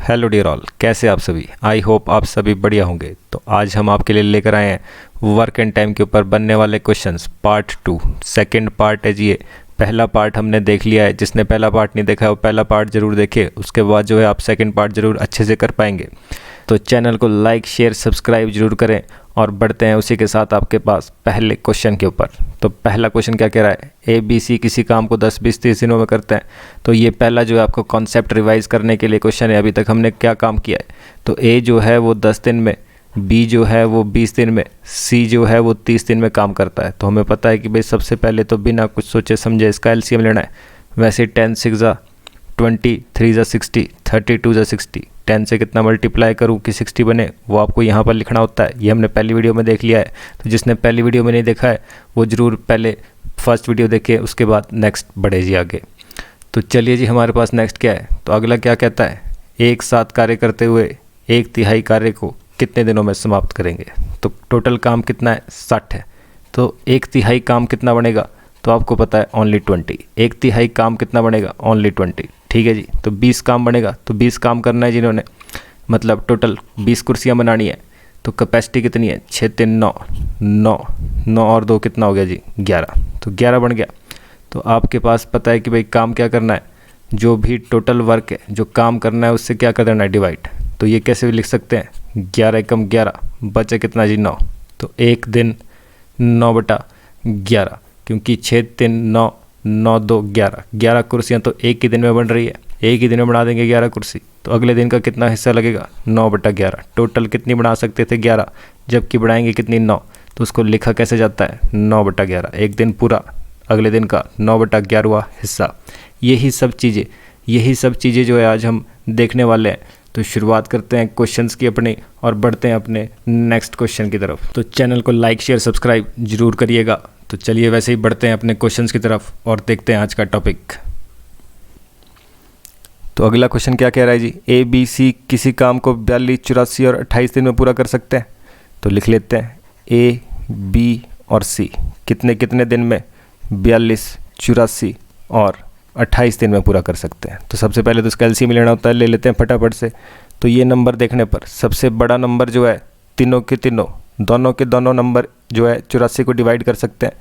Hello dear all, कैसे आप सभी। आई होप आप सभी बढ़िया होंगे। तो आज हम आपके लिए लेकर आए हैं वर्क एंड टाइम के ऊपर बनने वाले क्वेश्चंस पार्ट 2। सेकंड पार्ट है जी ये। पहला पार्ट हमने देख लिया है, जिसने पहला पार्ट नहीं देखा है वो पहला पार्ट ज़रूर देखे, उसके बाद जो है आप सेकंड पार्ट ज़रूर अच्छे से कर पाएंगे। तो चैनल को लाइक शेयर सब्सक्राइब जरूर करें और बढ़ते हैं उसी के साथ आपके पास पहले क्वेश्चन के ऊपर। तो पहला क्वेश्चन क्या कह रहा है, ABC किसी काम को 10, 20, 30 दिनों में करते हैं। तो ये पहला जो है आपको कॉन्सेप्ट रिवाइज करने के लिए क्वेश्चन है। अभी तक हमने क्या काम किया है, तो A जो है वो 10 दिन में, B जो है वो 20 दिन में, C जो है वो 30 दिन में काम करता है। तो हमें पता है कि भाई सबसे पहले तो बिना कुछ सोचे समझे इसका LCM लेना है। वैसे 10 6 20, 3 60, 32 60, 10 से कितना मल्टीप्लाई करूँ कि 60 बने, वो आपको यहाँ पर लिखना होता है। ये हमने पहली वीडियो में देख लिया है। तो जिसने पहली वीडियो में नहीं देखा है वो ज़रूर पहले फर्स्ट वीडियो देखे, उसके बाद नेक्स्ट बढ़े जी आगे। तो चलिए जी, हमारे पास नेक्स्ट क्या है। तो अगला क्या कहता है, एक साथ कार्य करते हुए 1/3 कार्य को कितने दिनों में समाप्त करेंगे। तो टोटल काम कितना है, 60 है। तो 1/3 काम कितना बनेगा, तो आपको पता है ओनली 20। 1/3 काम कितना बनेगा, ओनली 20। ठीक है जी। तो 20 काम बनेगा, तो 20 काम करना है जिन्होंने, मतलब टोटल 20 कुर्सियाँ बनानी है। तो कैपेसिटी कितनी है, 6 3 9 9 9 और 2 कितना हो गया जी, 11। तो 11 बन गया। तो आपके पास पता है कि भाई काम क्या करना है, जो भी टोटल वर्क है जो काम करना है उससे क्या कर देना है, डिवाइड। तो ये कैसे भी लिख सकते हैं, 11 × 11 बचे कितना जी, 9। तो एक दिन 9/11, क्योंकि 6 3 9 9 2 11 11 कुर्सियाँ तो एक ही दिन में बन रही है। एक ही दिन में बना देंगे 11 कुर्सी। तो अगले दिन का कितना हिस्सा लगेगा, 9/11। टोटल कितनी बना सकते थे, 11, जबकि बढ़ाएंगे कितनी, 9। तो उसको लिखा कैसे जाता है, 9/11। एक दिन पूरा, अगले दिन का 9/11वां हिस्सा। यही सब चीज़ें जो है आज हम देखने वाले हैं। तो शुरुआत करते हैं क्वेश्चंस की अपनी और बढ़ते हैं अपने नेक्स्ट क्वेश्चन की तरफ। तो चैनल को लाइक शेयर सब्सक्राइब जरूर करिएगा। तो चलिए वैसे ही बढ़ते हैं अपने क्वेश्चंस की तरफ और देखते हैं आज का टॉपिक। तो अगला क्वेश्चन क्या कह रहा है जी, ABC किसी काम को 42, 84 और 28 दिन में पूरा कर सकते हैं। तो लिख लेते हैं A, B और C कितने कितने दिन में 42, 84 और 28 दिन में पूरा कर सकते हैं। तो सबसे पहले तो इसका LCM लेना होता है, ले लेते हैं फटाफट से। तो ये नंबर देखने पर सबसे बड़ा नंबर जो है, तीनों के तीनों, दोनों के दोनों नंबर जो है 84 को डिवाइड कर सकते हैं।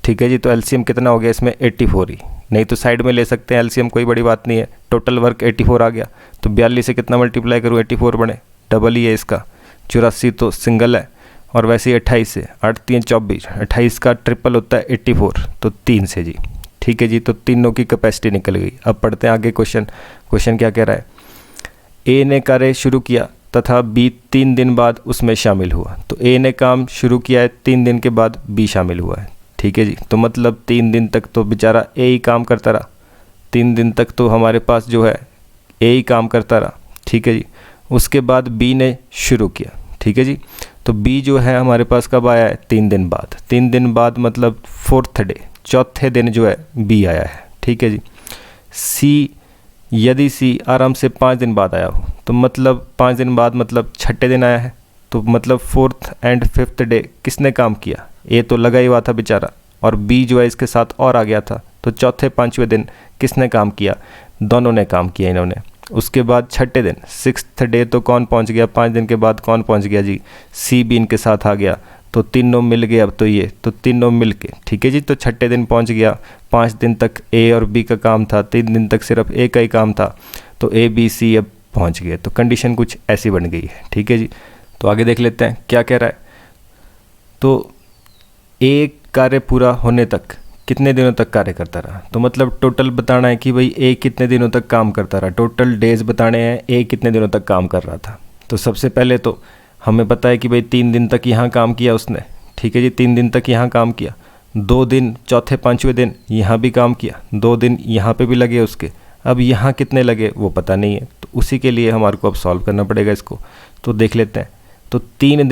ठीक है जी। तो LCM कितना हो गया इसमें, 84 ही, नहीं तो साइड में ले सकते हैं LCM, कोई बड़ी बात नहीं है। टोटल वर्क 84 आ गया। तो 42 से कितना मल्टीप्लाई करूँ, 84 बने, डबल ही है इसका। 84 तो सिंगल है, और वैसे ही 28 से 8 3 24, 28 का ट्रिपल होता है 84, तो 3 से जी। ठीक है जी। तो तीनों की कैपेसिटी निकल गई। अब पढ़ते हैं आगे क्वेश्चन क्या कह रहा है, A ने कार्य शुरू किया तथा B 3 दिन बाद उसमें शामिल हुआ। तो A ने काम शुरू किया है, 3 दिन के बाद B शामिल हुआ है। ठीक है जी। तो मतलब 3 दिन तक तो बेचारा A ही काम करता रहा। 3 दिन तक तो हमारे पास जो है A ही काम करता रहा। ठीक है जी। उसके बाद B ने शुरू किया। ठीक है जी। तो B जो है हमारे पास कब आया है, 3 दिन बाद। 3 दिन बाद मतलब 4th डे, चौथे दिन जो है B आया है। ठीक है जी। C, यदि C आराम से 5 दिन बाद आया हो, तो मतलब 5 दिन बाद मतलब छठे दिन आया है। तो मतलब 4th and 5th डे किसने काम किया, A तो लगा ही हुआ था बेचारा, और B जो है इसके साथ और आ गया था। तो चौथे 5वें दिन किसने काम किया, दोनों ने काम किया इन्होंने। उसके बाद छठे दिन 6th डे तो कौन पहुंच गया, 5 दिन के बाद कौन पहुंच गया जी, C भी इनके साथ आ गया। तो तीनों मिल गए अब, तो तीनों मिल के, ठीक है जी। तो छठे दिन पहुंच गया। 5 दिन तक A और B का काम था, 3 दिन तक सिर्फ A का ही काम था। तो A B C अब पहुंच गए। तो कंडीशन कुछ ऐसी बन गई है। ठीक है जी। तो आगे देख लेते हैं क्या कह रहा है। तो एक कार्य पूरा होने तक कितने दिनों तक कार्य करता रहा। तो मतलब टोटल बताना है कि भाई A कितने दिनों तक काम करता रहा, टोटल डेज बताने हैं A कितने दिनों तक काम कर रहा था। तो सबसे पहले तो हमें पता है कि भाई 3 दिन तक यहाँ काम किया उसने। ठीक है जी। 3 दिन तक यहाँ काम किया, 2 दिन चौथे 5वें दिन यहाँ भी काम किया, 2 दिन यहाँ पे भी लगे उसके। अब यहाँ कितने लगे वो पता नहीं है, तो उसी के लिए हमारे को अब सॉल्व करना पड़ेगा इसको। तो देख लेते हैं। तो 3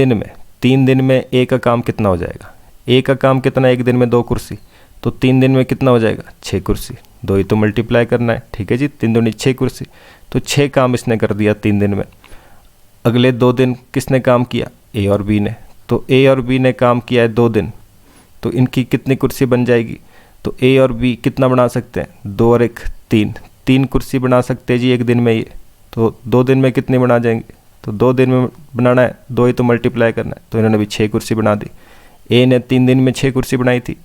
दिन में A का काम कितना हो जाएगा, A का काम कितना, एक दिन में 2 कुर्सी। तो 3 दिन में कितना हो जाएगा, 6 कुर्सी। 2 ही तो मल्टीप्लाई करना है। ठीक है जी। 3 दूनी 6 कुर्सी। तो 6 काम इसने कर दिया 3 दिन में। अगले 2 दिन किसने काम किया, A और B ने। तो A और B ने काम किया है 2 दिन। तो इनकी कितनी कुर्सी बन जाएगी, तो A और B कितना बना सकते हैं, 2 और 1 3, 3 कुर्सी बना सकते हैं जी एक दिन में ये। तो 2 दिन में कितनी बना जाएंगी? तो 2 दिन में बनाना है, 2 ही तो मल्टीप्लाई करना है, तो इन्होंने भी 6 कुर्सी बना दी। ए ने 3 दिन में 6 कुर्सी बनाई थी,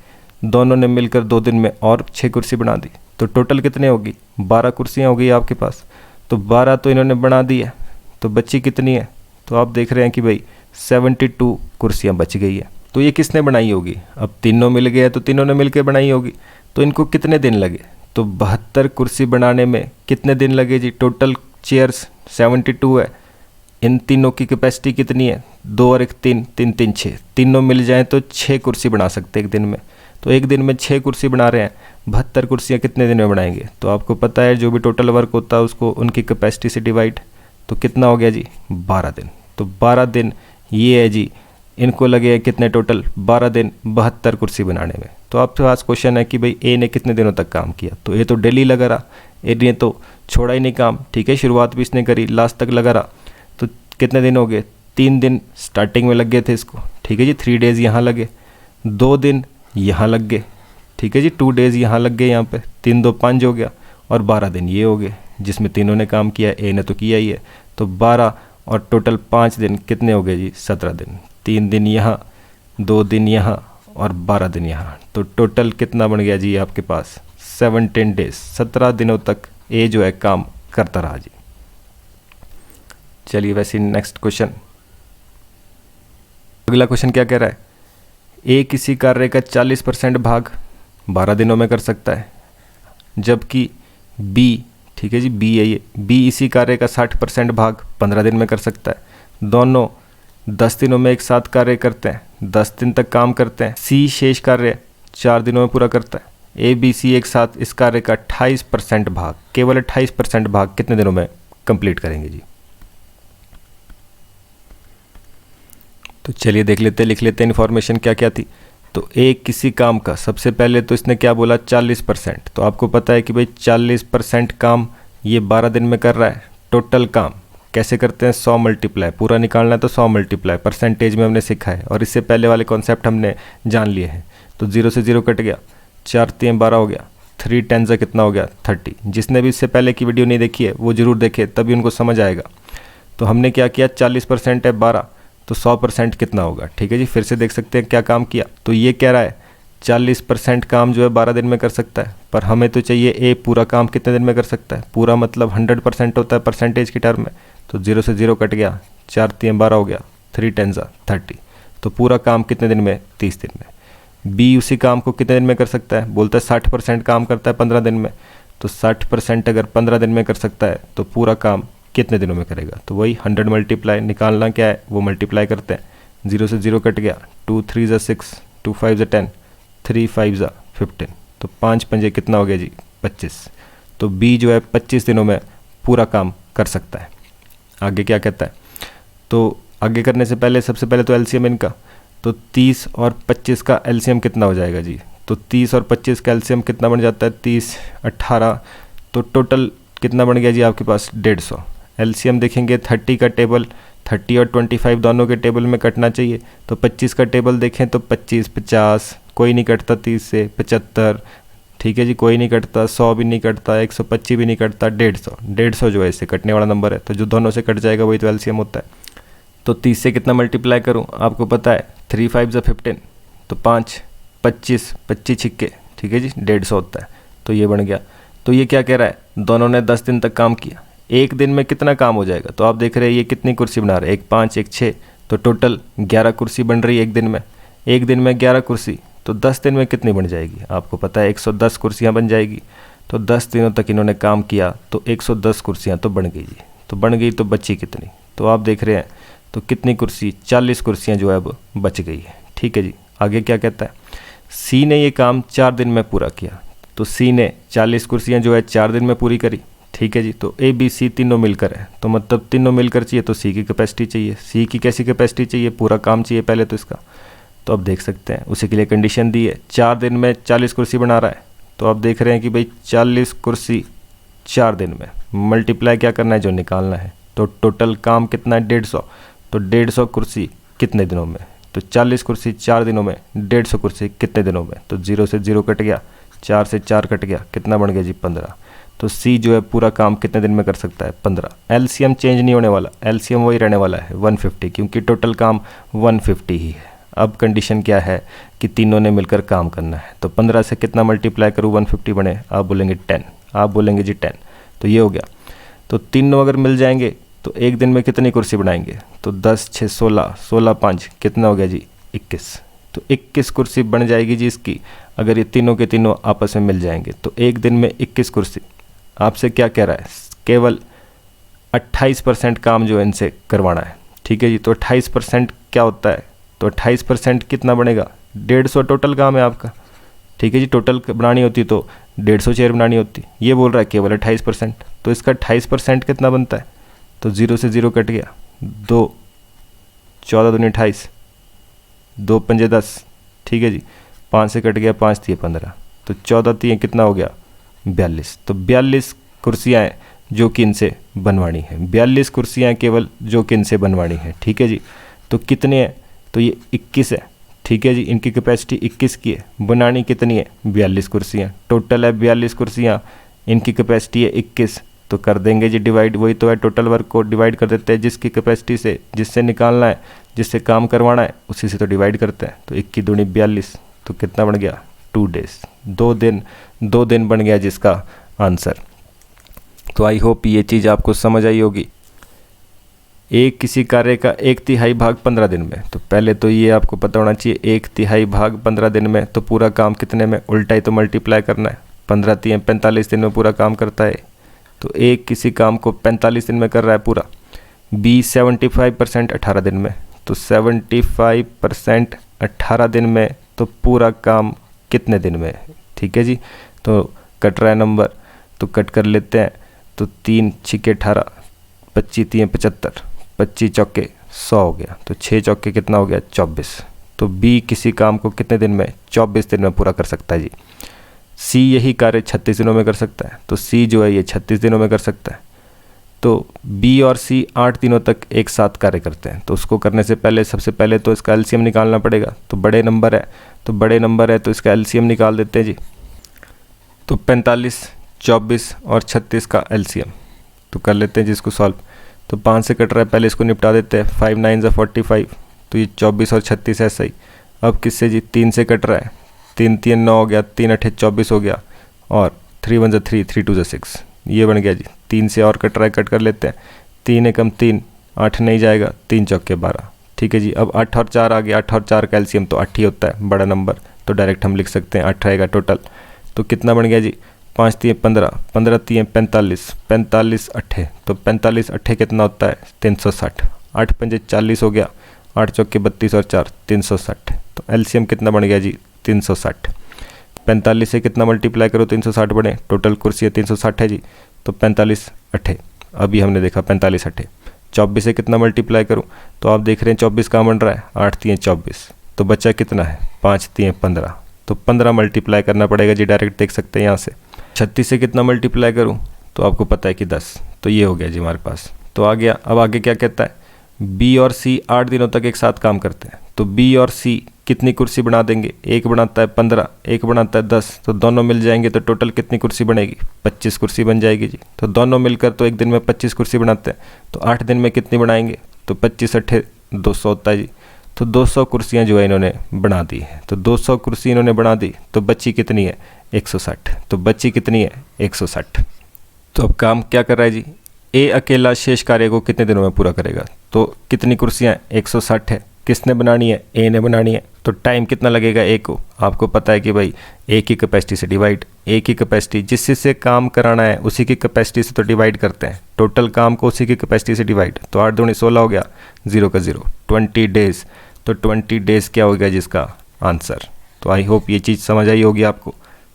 दोनों ने मिलकर 2 दिन में और 6 कुर्सी बना दी, तो टोटल कितने होगी? 12 कुर्सियाँ हो गई आपके पास। तो 12 तो इन्होंने बना दी है, तो बची कितनी है? तो आप देख रहे हैं कि भाई 72 कुर्सियाँ बच गई है। तो ये किसने बनाई होगी? अब तीनों मिल गए तो तीनों ने मिलकर बनाई होगी। तो इनको कितने दिन लगे? तो 72 कुर्सी बनाने में कितने दिन लगे जी? टोटल चेयर्स 72 है, इन तीनों की कैपेसिटी कितनी है? 2 और 1 3, 3 3 6, तीनों मिल जाएं तो 6 कुर्सी बना सकते हैं एक दिन में। तो एक दिन में 6 कुर्सी बना रहे हैं, 72 कुर्सियाँ कितने दिन में बनाएंगे? तो आपको पता है जो भी टोटल वर्क होता है उसको उनकी कैपेसिटी से डिवाइड, तो कितना हो गया जी? 12 दिन। तो 12 दिन ये है जी, इनको लगे हैं कितने टोटल? 12 दिन 72 कुर्सी बनाने में। तो आपके पास क्वेश्चन है कि भाई ए ने कितने दिनों तक काम किया? तो ये तो डेली लगा रहा, ए ने तो छोड़ा ही नहीं काम, ठीक है, शुरुआत भी इसने करी, लास्ट तक लगा रहा। तो कितने दिन हो गए? 3 दिन स्टार्टिंग में लग गए थे इसको, ठीक है जी, 3 डेज़ यहाँ लगे, 2 दिन यहाँ लग गए, ठीक है जी, 2 डेज़ यहाँ लग गए, यहाँ पे 3 2 5 हो गया, और 12 दिन ये हो गए जिसमें तीनों ने काम किया, ए ने तो किया ही है। तो 12 और टोटल 5 दिन कितने हो गए जी? 17 दिन। 3 दिन यहाँ, 2 दिन यहाँ और 12 दिन यहाँ, तो टोटल कितना बन गया जी आपके पास? 17 डेज, 17 दिनों तक ए जो है काम करता रहा जी। चलिए वैसे नेक्स्ट क्वेश्चन, अगला क्वेश्चन क्या कह रहा है? ए किसी कार्य का 40% भाग 12 दिनों में कर सकता है, जबकि बी, ठीक है जी, बी है ये, बी इसी कार्य का 60% भाग 15 दिन में कर सकता है। दोनों 10 दिनों में एक साथ कार्य करते हैं, 10 दिन तक काम करते हैं। सी शेष कार्य 4 दिनों में पूरा करता है। ए बी सी एक साथ इस कार्य का 28% भाग, केवल 28% भाग कितने दिनों में कंप्लीट करेंगे जी? तो चलिए देख लेते हैं, लिख लेते हैं इन्फॉर्मेशन क्या क्या थी। तो ए किसी काम का, सबसे पहले तो इसने क्या बोला? 40%। तो आपको पता है कि भाई 40% काम ये 12 दिन में कर रहा है। टोटल काम कैसे करते हैं? 100 मल्टीप्लाई, पूरा निकालना है तो 100 मल्टीप्लाई, परसेंटेज में हमने सीखा है और इससे पहले वाले कॉन्सेप्ट हमने जान लिए हैं। तो 0 से 0 कट गया, 4 3 12 हो गया, 3 10 कितना हो गया? 30। जिसने भी इससे पहले की वीडियो नहीं देखी है वो ज़रूर देखे, तभी उनको समझ आएगा। तो हमने क्या किया? 40% है 12, तो 100% कितना होगा? ठीक है जी, फिर से देख सकते हैं क्या काम किया। तो ये कह रहा है 40% काम जो है 12 दिन में कर सकता है, पर हमें तो चाहिए ए पूरा काम कितने दिन में कर सकता है? पूरा मतलब 100% होता है परसेंटेज की टर्म में। तो 0 से 0 कट गया, 4 3 12 हो गया, 3 10 30। तो पूरा काम कितने दिन में? 30 दिन में। बी उसी काम को कितने दिन में कर सकता है? बोलता है 60% काम करता है 15 दिन में। तो 60% अगर 15 दिन में कर सकता है तो पूरा काम कितने दिनों में करेगा? तो वही 100 मल्टीप्लाई, निकालना क्या है वो मल्टीप्लाई करते हैं। 0 से 0 कट गया, 2 3 6, 2 5 10, 3 5 15। तो 5 पंजे कितना हो गया जी? 25। तो बी जो है 25 दिनों में पूरा काम कर सकता है। आगे क्या कहता है? तो आगे करने से पहले सबसे पहले तो एलसीएम इनका, तो 30 और 25 का एलसीएम कितना हो जाएगा जी? तो 30 और 25 का एलसीएम कितना बन जाता है? 30 18। तो टोटल कितना बन गया जी आपके पास? 150। एलसीएम देखेंगे 30 का टेबल, 30 और 25 दोनों के टेबल में कटना चाहिए। तो 25 का टेबल देखें तो 25 50, कोई नहीं कटता, 30 से 75, ठीक है जी, कोई नहीं कटता, 100 भी नहीं कटता, 125 भी नहीं कटता, 150 जो है इससे कटने वाला नंबर है। तो जो दोनों से कट जाएगा वही तो एलसीएम होता है। तो 30 से कितना मल्टीप्लाई करूँ? आपको पता है 3 5 15, तो 5 25 25 छिक्के, ठीक है जी, 150 होता है। तो ये बन गया। तो ये क्या कह रहा है? दोनों ने 10 दिन तक काम किया, एक दिन में कितना काम हो जाएगा? तो आप देख रहे हैं ये कितनी कुर्सी बना रहे हैं, 1 5 1 6, तो टोटल 11 कुर्सी बन रही है एक दिन में। एक दिन में 11 कुर्सी, तो 10 दिन में कितनी बन जाएगी? आपको पता है 110 कुर्सियाँ बन जाएगी। तो 10 दिनों तक इन्होंने काम किया तो 110 कुर्सियाँ तो बन गई जी। तो बन गई तो बची कितनी? तो आप देख रहे हैं तो कितनी कुर्सी? 40 कुर्सियाँ जो है अब बच गई है, ठीक है जी। आगे क्या कहता है? सी ने ये काम 4 दिन में पूरा किया। तो सी ने 40 कुर्सियाँ जो है 4 दिन में पूरी करी, ठीक है जी। तो ए बी सी तीनों मिलकर है, तो मतलब तीनों मिलकर चाहिए, तो सी की कैपेसिटी चाहिए। सी की कैसी कैपेसिटी चाहिए? पूरा काम चाहिए पहले तो इसका। तो अब देख सकते हैं उसी के लिए कंडीशन दी है, 4 दिन में 40 कुर्सी बना रहा है। तो आप देख रहे हैं कि भाई 40 कुर्सी 4 दिन में, मल्टीप्लाई क्या करना है? जो निकालना है। तो टोटल काम कितना है? 150। तो 150 कुर्सी कितने दिनों में? तो 40 कुर्सी 4 दिनों में, 150 कुर्सी कितने दिनों में? तो 0 से 0 कट गया, 4 से 4 कट गया, कितना बन गया जी? 15। तो सी जो है पूरा काम कितने दिन में कर सकता है? 15। एलसीएम चेंज नहीं होने वाला, एलसीएम वही रहने वाला है 150, क्योंकि टोटल काम 150 ही है। अब कंडीशन क्या है कि तीनों ने मिलकर काम करना है, तो 15 से कितना मल्टीप्लाई करूँ 150 बने? आप बोलेंगे 10, आप बोलेंगे जी 10, तो ये हो गया। तो तीनों अगर मिल जाएंगे तो एक दिन में कितनी कुर्सी बनाएंगे? तो 10 6 16, 16 5 कितना हो गया जी? 21। तो 21 कुर्सी बन जाएगी जी इसकी, अगर ये तीनों के तीनों आपस में मिल जाएंगे। तो एक दिन में 21 कुर्सी। आपसे क्या कह रहा है? केवल 28% काम जो है इनसे करवाना है, ठीक है जी। तो 28% क्या होता है? तो 28% कितना बनेगा? 150 टोटल काम है आपका, ठीक है जी। टोटल बनानी होती तो 150 चेयर बनानी होती, ये बोल रहा है केवल 28%। तो इसका 28% कितना बनता है? तो 0 से 0 कट गया, 2 14 दूनी 28, 2 पंजे 10, ठीक है जी। 5 से कट गया, 5 3 15, तो 14 3 कितना हो गया? 42। तो 42 कुर्सियाँ हैं जो कि इनसे बनवानी है, 42 कुर्सियाँ केवल जो कि इनसे बनवानी है, ठीक है जी। तो कितने हैं? तो ये 21 है, ठीक है जी। इनकी कैपेसिटी 21 की है, बनानी कितनी है? 42 कुर्सियाँ, टोटल है 42 कुर्सियाँ, इनकी कैपेसिटी है 21। तो कर देंगे जी डिवाइड, वही तो है, टोटल वर्क को डिवाइड कर देते हैं जिसकी कैपेसिटी से, जिससे निकालना है, जिससे काम करवाना है, उसी से तो डिवाइड करते हैं। तो 21 दूनी 42, तो कितना बन गया? 2 डेज, 2 दिन बन गया जिसका आंसर। तो आई होप ये चीज़ आपको समझ आई होगी। एक किसी कार्य का 1/3 भाग 15 दिन में, तो पहले तो ये आपको पता होना चाहिए 1/3 भाग 15 दिन में, तो पूरा काम कितने में? उल्टा ही तो मल्टीप्लाई करना है। 15 3 45 दिन में पूरा काम करता है, तो एक किसी काम को 45 दिन में कर रहा है पूरा। बी 75% 18 दिन में, तो 75% 18 दिन में, तो पूरा काम कितने दिन में? ठीक है जी। तो कट रहा है नंबर, तो कट कर लेते हैं। तो 3 6 18, 25 3 75, 25 चौके 100 हो गया, तो 6 चौके कितना हो गया? 24। तो बी किसी काम को कितने दिन में? 24 दिन में पूरा कर सकता है जी। सी यही कार्य 36 दिनों में कर सकता है, तो सी जो है ये 36 दिनों में कर सकता है। तो बी और सी 8 दिनों तक एक साथ कार्य करते हैं, तो उसको करने से पहले सबसे पहले तो इसका एलसीएम निकालना पड़ेगा। तो बड़े नंबर है, तो इसका एलसीएम निकाल देते हैं जी। तो 45 24 और 36 का एलसीएम तो कर लेते हैं जिसको सॉल्व। तो 5 से कट रहा है, पहले इसको निपटा देते हैं। 5 9 45, तो ये 24 और 36 ऐसा ही। अब किससे जी? 3 से कट रहा है, 3 3 9 हो गया, 3 8 24 हो गया, और 3 1 3 3 2 6, ये बन गया जी। 3 से और कट रहा है, कट कर लेते हैं। 3 एकम 3, 8 नहीं जाएगा, 3 चौके 12, ठीक है जी। अब 8 और 4 आ गया, 8 और 4 का एलसीएम तो 8 ही होता है, बड़ा नंबर, तो डायरेक्ट हम लिख सकते हैं 8 रहेगा टोटल। तो कितना बन गया जी? 5 3 15, 15 3 45, 45 8, तो 45 8 कितना होता है? 360। 8 पंजे 40 हो गया, 8 चौके 32 और 4 360, तो एलसीएम कितना बन गया जी? 360। 45 से कितना मल्टीप्लाई करो 360 बने? टोटल कुर्सी है 360 है जी, तो 45 8, अभी हमने देखा 45 8। 24 से कितना मल्टीप्लाई करूं? तो आप देख रहे हैं 24 कहाँ बन रहा है? 8 3 24, तो बचा कितना है? 5 3 15, तो 15 मल्टीप्लाई करना पड़ेगा जी, डायरेक्ट देख सकते हैं यहाँ से। 36 से कितना मल्टीप्लाई करूँ? तो आपको पता है कि 10, तो ये हो गया जी हमारे पास। तो आ गया। अब आगे क्या कहता है? बी और सी 8 दिनों तक एक साथ काम करते हैं, तो बी और सी कितनी कुर्सी बना देंगे? एक बनाता है 15, एक बनाता है 10, तो दोनों मिल जाएंगे तो टोटल कितनी कुर्सी बनेगी? 25 कुर्सी बन जाएगी जी। तो दोनों मिलकर तो एक दिन में 25 कुर्सी बनाते हैं, तो 8 दिन में कितनी बनाएंगे? तो 25 8 200 होता है जी। तो 200 कुर्सियाँ जो है इन्होंने बना दी है, तो 200 कुर्सी इन्होंने बना दी, तो बची कितनी है? 160। तो बची कितनी है? 160। तो अब काम क्या कर रहा है जी? ए अकेला शेष कार्य को कितने दिनों में पूरा करेगा? तो कितनी कुर्सियाँ? 160 है। किसने बनानी है? ए ने बनानी है। तो टाइम कितना लगेगा ए को? आपको पता है कि भाई ए की कैपेसिटी से डिवाइड, ए की कैपेसिटी जिससे काम कराना है उसी की कैपेसिटी से तो डिवाइड करते हैं, टोटल काम को उसी की कैपेसिटी से डिवाइड। तो 8 दूनी 16 हो गया, 0 का 0, 20 डेज। तो 20 डेज क्या हो गया जिसका आंसर। तो आई होप ये चीज़ समझ आई होगी आपको।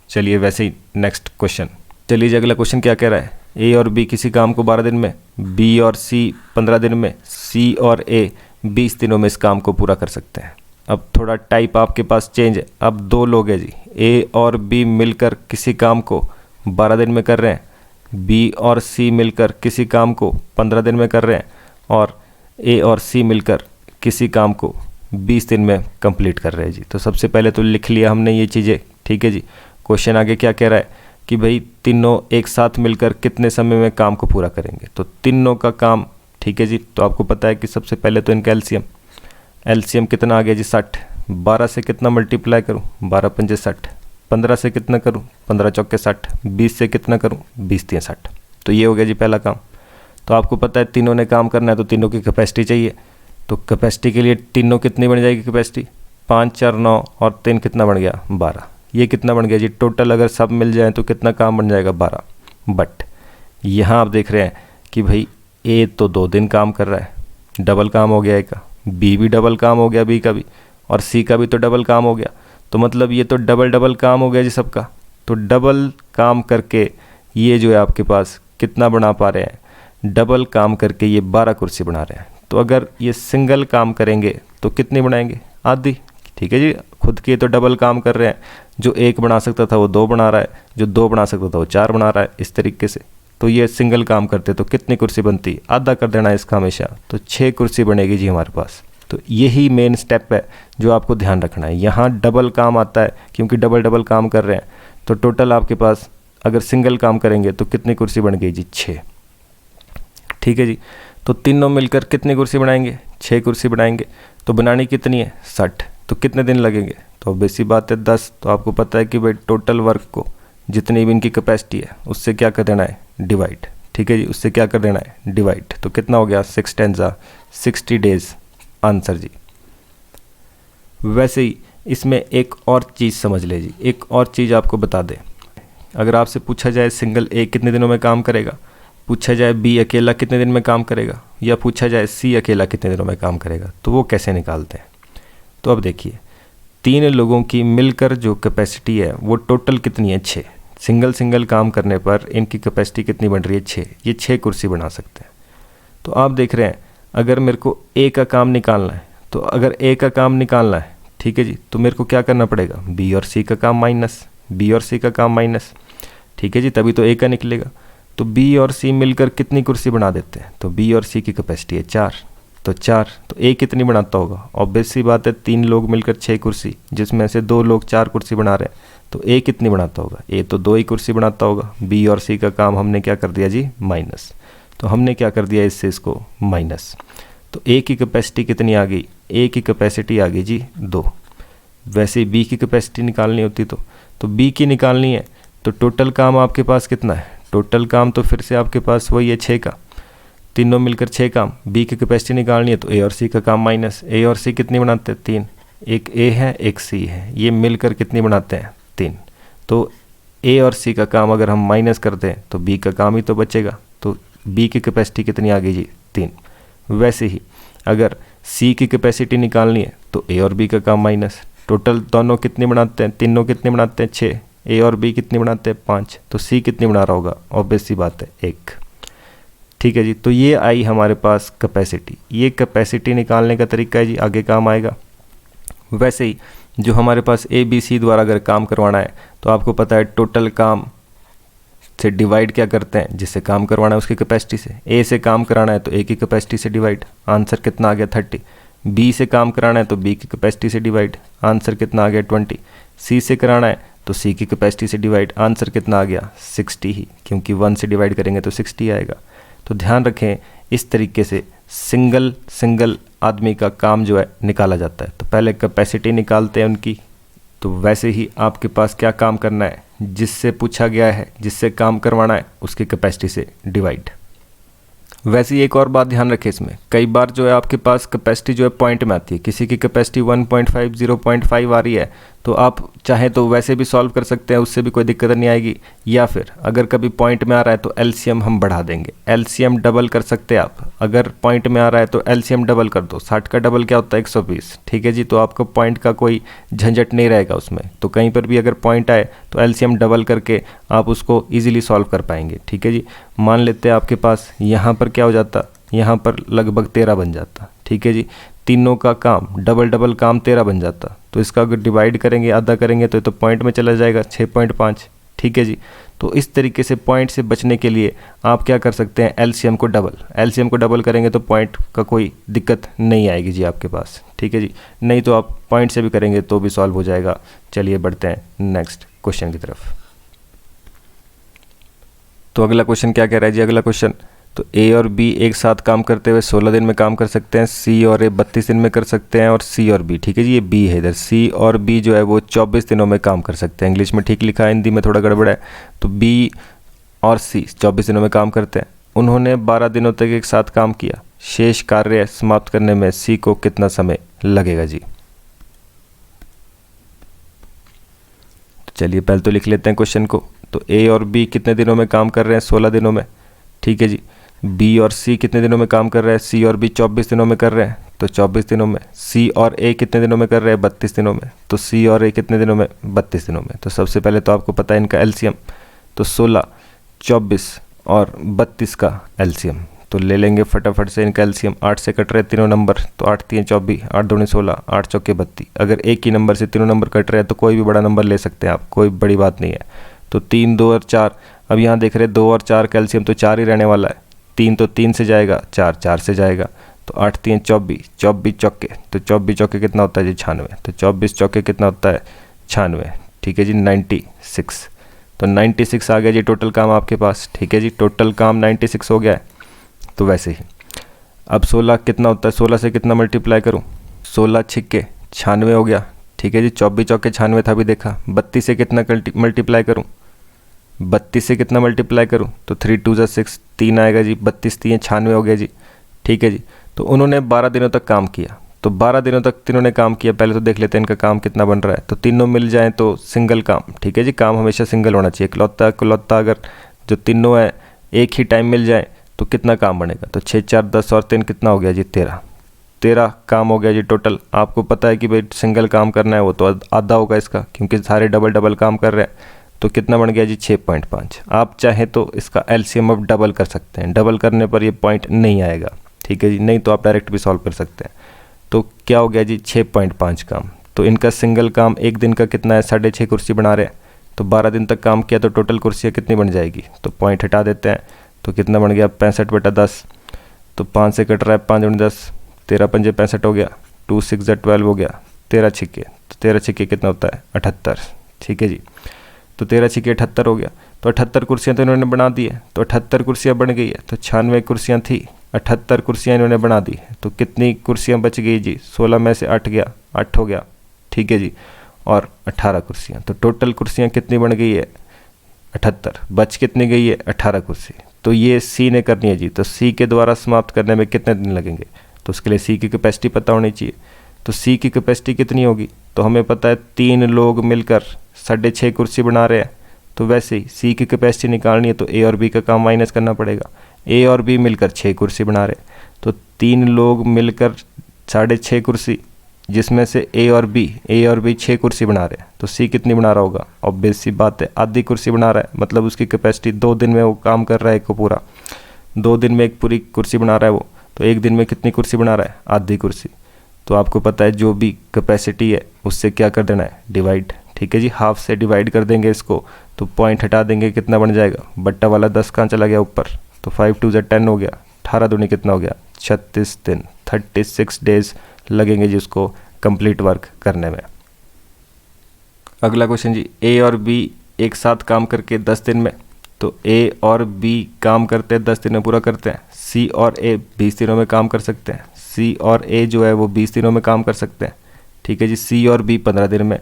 चलिए वैसे ही नेक्स्ट क्वेश्चन। चलिए अगला क्वेश्चन क्या कह रहा है? ए और बी किसी काम को 12 दिन में, बी और सी 15 दिन में, सी और ए 20 दिनों में इस काम को पूरा कर सकते हैं। अब थोड़ा टाइप आपके पास चेंज है, अब 2 लोग हैं जी, ए और बी मिलकर किसी काम को 12 दिन में कर रहे हैं, बी और सी मिलकर किसी काम को 15 दिन में कर रहे हैं, और ए और सी मिलकर किसी काम को 20 दिन में कंप्लीट कर रहे हैं जी। तो सबसे पहले तो लिख लिया हमने ये चीज़ें, ठीक है जी। क्वेश्चन आगे क्या कह रहा है? कि भाई तीनों एक साथ मिलकर कितने समय में काम को पूरा करेंगे। तो तीनों का काम, ठीक है जी। तो आपको पता है कि सबसे पहले तो इनका एलसीएम कितना आ गया जी 60। 12 से कितना मल्टीप्लाई करूँ, 12 पंजे 60। 15 से कितना करूँ, 15 चौके 60। 20 से कितना करूँ, 20 तियां 60। तो ये हो गया जी पहला काम। तो आपको पता है तीनों ने काम करना है तो तीनों की कैपेसिटी चाहिए। तो कैपेसिटी के लिए तीनों कितनी बन जाएगी कैपेसिटी, 5 4 9 और 3 कितना बन गया 12। ये कितना बन गया जी टोटल, अगर सब मिल जाए तो कितना काम बन जाएगा 12। बट यहाँ आप देख रहे हैं कि भाई ए तो 2 दिन काम कर रहा है, डबल काम हो गया ए का, बी भी डबल काम हो गया बी का भी, और सी का भी तो डबल काम हो गया। तो मतलब ये तो डबल डबल काम हो गया जी सबका। तो डबल काम करके ये जो है आपके पास कितना बना पा रहे हैं, डबल काम करके ये 12 कुर्सी बना रहे हैं। तो अगर ये सिंगल काम करेंगे तो कितनी बनाएंगे, आधी। ठीक है जी, खुद के तो डबल काम कर रहे हैं, जो 1 बना सकता था वो 2 बना रहा है, जो 2 बना सकता था वो 4 बना रहा है, इस तरीके से। तो ये सिंगल काम करते तो कितनी कुर्सी बनती, आधा कर देना इसका हमेशा, तो 6 कुर्सी बनेगी जी हमारे पास। तो यही मेन स्टेप है जो आपको ध्यान रखना है। यहाँ डबल काम आता है क्योंकि डबल डबल काम कर रहे हैं। तो टोटल आपके पास अगर सिंगल काम करेंगे तो कितनी कुर्सी बन गई जी 6। ठीक है जी। तो तीनों मिलकर कितनी कुर्सी बनाएंगे, 6 कुर्सी बनाएंगे। तो बनानी कितनी है 60। तो कितने दिन लगेंगे, तो बेसी बात है 10। तो आपको पता है कि भाई टोटल वर्क को जितनी भी इनकी कैपेसिटी है उससे क्या कर देना है, डिवाइड। ठीक है जी, उससे क्या कर देना है, डिवाइड। तो कितना हो गया 6 10 60 डेज, आंसर जी। वैसे ही इसमें एक और चीज़ समझ ले जी, एक और चीज़ आपको बता दे। अगर आपसे पूछा जाए सिंगल ए कितने दिनों में काम करेगा, पूछा जाए बी अकेला कितने दिन में काम करेगा, या पूछा जाए सी अकेला कितने दिनों में काम करेगा, तो वो कैसे निकालते हैं। तो अब देखिए, 3 लोगों की मिलकर जो कैपेसिटी है वो टोटल कितनी है 6। सिंगल सिंगल काम करने पर इनकी कैपेसिटी कितनी बन रही है 6। ये 6 कुर्सी बना सकते हैं। तो आप देख रहे हैं अगर मेरे को ए का काम निकालना है, तो अगर ए का काम निकालना है, ठीक है जी, तो मेरे को क्या करना पड़ेगा, बी और सी का काम माइनस, बी और सी का काम माइनस। ठीक है जी, तभी तो ए का निकलेगा। तो बी और सी मिलकर कितनी कुर्सी बना देते हैं, तो बी और सी की कैपेसिटी है 4। तो 4, तो ए कितनी बनाता होगा, ऑब्वियस सी बात है 3 लोग मिलकर 6 कुर्सी, जिसमें से 2 लोग 4 कुर्सी बना रहे हैं। तो ए कितनी बनाता होगा, ए तो 2 ही कुर्सी बनाता होगा। बी और सी का काम हमने क्या कर दिया जी, माइनस। तो हमने क्या कर दिया इससे इसको माइनस। तो ए की कैपेसिटी कितनी आ गई, ए की कैपेसिटी आ गई जी 2। वैसे बी की कैपेसिटी निकालनी होती तो बी की निकालनी है। तो टोटल काम आपके पास कितना है, टोटल काम तो फिर से आपके पास वही है 6 का, तीनों मिलकर 6 काम। बी की कैपेसिटी निकालनी है तो ए और सी का काम माइनस। ए और सी कितनी बनाते हैं 3, एक ए है एक सी है, ये मिलकर कितनी बनाते हैं 3। तो ए और सी का काम अगर हम माइनस कर दें तो बी का काम ही तो बचेगा। तो बी की कैपेसिटी कितनी आ गई जी 3। वैसे ही अगर सी की कैपेसिटी निकालनी है तो ए और बी का काम माइनस। टोटल दोनों कितनी बनाते हैं, तीनों कितने बनाते हैं 6, ए और बी कितनी बनाते हैं 5। तो सी कितनी बना रहा होगा, ऑब्वियस सी बात है 1। ठीक है जी, तो ये आई हमारे पास कैपेसिटी। ये कैपेसिटी निकालने का तरीका है जी, आगे काम आएगा। वैसे ही जो हमारे पास ए बी सी द्वारा अगर काम करवाना है तो आपको पता है टोटल काम से डिवाइड क्या करते हैं, जिससे काम करवाना है उसकी कैपेसिटी से। ए से काम कराना है तो ए की कैपेसिटी से डिवाइड, आंसर कितना आ गया 30। बी से काम कराना है तो बी की कैपेसिटी से डिवाइड, आंसर कितना आ गया 20। सी से कराना है तो सी की कैपेसिटी से डिवाइड, आंसर कितना आ गया 60 ही, क्योंकि 1 से डिवाइड करेंगे तो 60 आएगा। तो ध्यान रखें, इस तरीके से सिंगल आदमी का काम जो है निकाला जाता है। तो पहले कैपेसिटी निकालते हैं उनकी। तो वैसे ही आपके पास क्या काम करना है, जिससे पूछा गया है, जिससे काम करवाना है उसकी कैपेसिटी से डिवाइड। वैसे ही एक और बात ध्यान रखें, इसमें कई बार जो है आपके पास कैपेसिटी जो है पॉइंट में आती है। किसी की कैपेसिटी 1.5 0.5 आ रही है तो आप चाहे तो वैसे भी सॉल्व कर सकते हैं, उससे भी कोई दिक्कत नहीं आएगी। या फिर अगर कभी पॉइंट में आ रहा है तो एलसीएम हम बढ़ा देंगे, एलसीएम डबल कर सकते हैं आप। अगर पॉइंट में आ रहा है तो एलसीएम डबल कर दो, 60 का डबल क्या होता है 120। ठीक है जी, तो आपको पॉइंट का कोई झंझट नहीं रहेगा उसमें। तो कहीं पर भी अगर पॉइंट आए तो एलसीएम डबल करके आप उसको ईजिली सॉल्व कर पाएंगे। ठीक है जी, मान लेते हैं आपके पास यहाँ पर क्या हो जाता, यहाँ पर लगभग 13 बन जाता। ठीक है जी, तीनों का काम डबल काम 13 बन जाता। तो इसका अगर डिवाइड करेंगे, आधा करेंगे तो पॉइंट में चला जाएगा 6.5। ठीक है जी, तो इस तरीके से पॉइंट से बचने के लिए आप क्या कर सकते हैं, एलसीएम को डबल करेंगे तो पॉइंट का कोई दिक्कत नहीं आएगी जी आपके पास। ठीक है जी, नहीं तो आप पॉइंट से भी करेंगे तो भी सॉल्व हो जाएगा। चलिए बढ़ते हैं नेक्स्ट क्वेश्चन की तरफ। तो अगला क्वेश्चन क्या कह रहा है जी, अगला क्वेश्चन, तो ए और बी एक साथ काम करते हुए 16 दिन में काम कर सकते हैं, सी और ए 32 दिन में कर सकते हैं, और सी और बी, ठीक है जी, ये बी है इधर, सी और बी जो है वो 24 दिनों में काम कर सकते हैं। इंग्लिश में ठीक लिखा है, हिंदी में थोड़ा गड़बड़ है। तो बी और सी 24 दिनों में काम करते हैं। उन्होंने 12 दिनों तक एक साथ काम किया, शेष कार्य समाप्त करने में सी को कितना समय लगेगा जी। तो चलिए पहले तो लिख लेते हैं क्वेश्चन को। तो ए और बी कितने दिनों में काम कर रहे हैं, 16 दिनों में, ठीक है जी। बी और सी कितने दिनों में काम कर रहे हैं, सी और बी 24 दिनों में कर रहे हैं, तो 24 दिनों में। सी और ए कितने दिनों में कर रहे हैं, 32 दिनों में, तो सी और ए कितने दिनों में, 32 दिनों में। तो सबसे पहले तो आपको पता है इनका एलसीएम, तो 16, 24 और 32 का एलसीएम। तो ले लेंगे फटाफट से इनका एलसीएम। 8 से कट रहे तीनों नंबर, तो 8 3 24, 8 2 16, 8 चौके 32। अगर एक ही नंबर से तीनों नंबर कट रहे हैं तो कोई भी बड़ा नंबर ले सकते हैं आप, कोई बड़ी बात नहीं है। तो 3, 2 और 4, अब यहाँ देख रहे 2 और 4 का एलसीएम तो 4 ही रहने वाला है। 3 तो 3 से जाएगा, 4 4 से जाएगा, तो 8 3 24, 24 चौके, तो 24 चौके कितना होता है जी, 96। तो 24 चौके कितना होता है, 96, ठीक है जी, 96। तो 96 आ गया जी टोटल काम आपके पास, ठीक है जी, टोटल काम 96 हो गया है। तो वैसे ही अब 16 कितना होता है, 16 से कितना मल्टीप्लाई करूँ, 16 छिक्के 96 हो गया, ठीक है जी, 24 चौके 96 था अभी देखा। 32 से कितना मल्टीप्लाई करूँ, 32 से कितना मल्टीप्लाई करूँ, तो 3 2 6, 3 आएगा जी, 32 3 96 हो गया जी, ठीक है जी। तो उन्होंने 12 दिनों तक काम किया, तो 12 दिनों तक तीनों ने काम किया। पहले तो देख लेते हैं इनका काम कितना बन रहा है। तो तीनों मिल जाएं तो सिंगल काम, ठीक है जी, काम हमेशा सिंगल होना चाहिए। इकलौता अगर जो तीनों है एक ही टाइम मिल जाए तो कितना काम बनेगा, तो 6 4 10 और 3 कितना हो गया जी, 13 काम हो गया जी टोटल। आपको पता है कि भाई सिंगल काम करना है वो तो आधा होगा इसका, क्योंकि सारे डबल काम कर रहे हैं। तो कितना बन गया जी, 6.5। आप चाहें तो इसका एलसीएम अब डबल कर सकते हैं, डबल करने पर ये पॉइंट नहीं आएगा, ठीक है जी, नहीं तो आप डायरेक्ट भी सॉल्व कर सकते हैं। तो क्या हो गया जी, 6.5 काम। तो इनका सिंगल काम एक दिन का कितना है, 6.5 कुर्सी बना रहे हैं। तो 12 दिन तक काम किया तो टोटल कुर्सियाँ कितनी बन जाएगी, तो पॉइंट हटा देते हैं। तो कितना बन गया, 65/10। तो 5 से कट रहा है 5 × 10, 13 पंजे 65 हो गया, 2 6 12 हो गया, 13 छिक्के, तो 13 छिक्के कितना होता है, 78, ठीक है जी। तो 13 छिक्के 78 हो गया। तो 78 कुर्सियाँ तो इन्होंने बना दी है, तो 78 कुर्सियाँ बन गई है। तो 96 कुर्सियाँ थी, 78 कुर्सियाँ इन्होंने बना दी है। तो कितनी कुर्सियाँ बच गई जी, 16 में से 8 गया, 8 हो गया, ठीक है जी, और 18 कुर्सियाँ। तो टोटल कुर्सियाँ कितनी बन गई है, 78, बच कितनी गई है, 18 कुर्सी। तो ये सी ने करनी है जी। तो सी के द्वारा समाप्त करने में कितने दिन लगेंगे, तो उसके लिए सी की कैपेसिटी पता होनी चाहिए। तो सी की कैपेसिटी कितनी होगी, तो हमें पता है 3 लोग मिलकर 6.5 कुर्सी बना रहे हैं। तो वैसे ही सी की कैपेसिटी निकालनी है तो ए और बी का काम माइनस करना पड़ेगा। ए और बी मिलकर 6 कुर्सी बना रहे, तो 3 लोग मिलकर 6.5 कुर्सी, जिसमें से ए और बी 6 कुर्सी बना रहे हैं। तो सी कितनी बना रहा होगा, ऑब्वियस सी बात है, आधी कुर्सी बना रहा है, मतलब उसकी कैपेसिटी 2 दिन में वो काम कर रहा है, एक को पूरा 2 दिन में एक पूरी कुर्सी बना रहा है वो। तो एक दिन में कितनी कुर्सी बना रहा है, आधी कुर्सी। तो आपको पता है जो भी कैपेसिटी है उससे क्या कर देना है, डिवाइड, ठीक है जी, हाफ से डिवाइड कर देंगे इसको। तो पॉइंट हटा देंगे, कितना बन जाएगा, बट्टा वाला 10 कहाँ चला गया ऊपर, तो 5 2 10 हो गया, 18 दूनी कितना हो गया, 36 दिन, 36 डेज लगेंगे जी उसको कंप्लीट वर्क करने में। अगला क्वेश्चन जी, ए और बी एक साथ काम करके 10 दिन में, तो ए और बी काम करते हैं 10 दिन में पूरा करते हैं। सी और ए 20 दिनों में काम कर सकते हैं, सी और ए जो है वो 20 दिनों में काम कर सकते हैं, ठीक है जी। सी और बी 15 दिन में,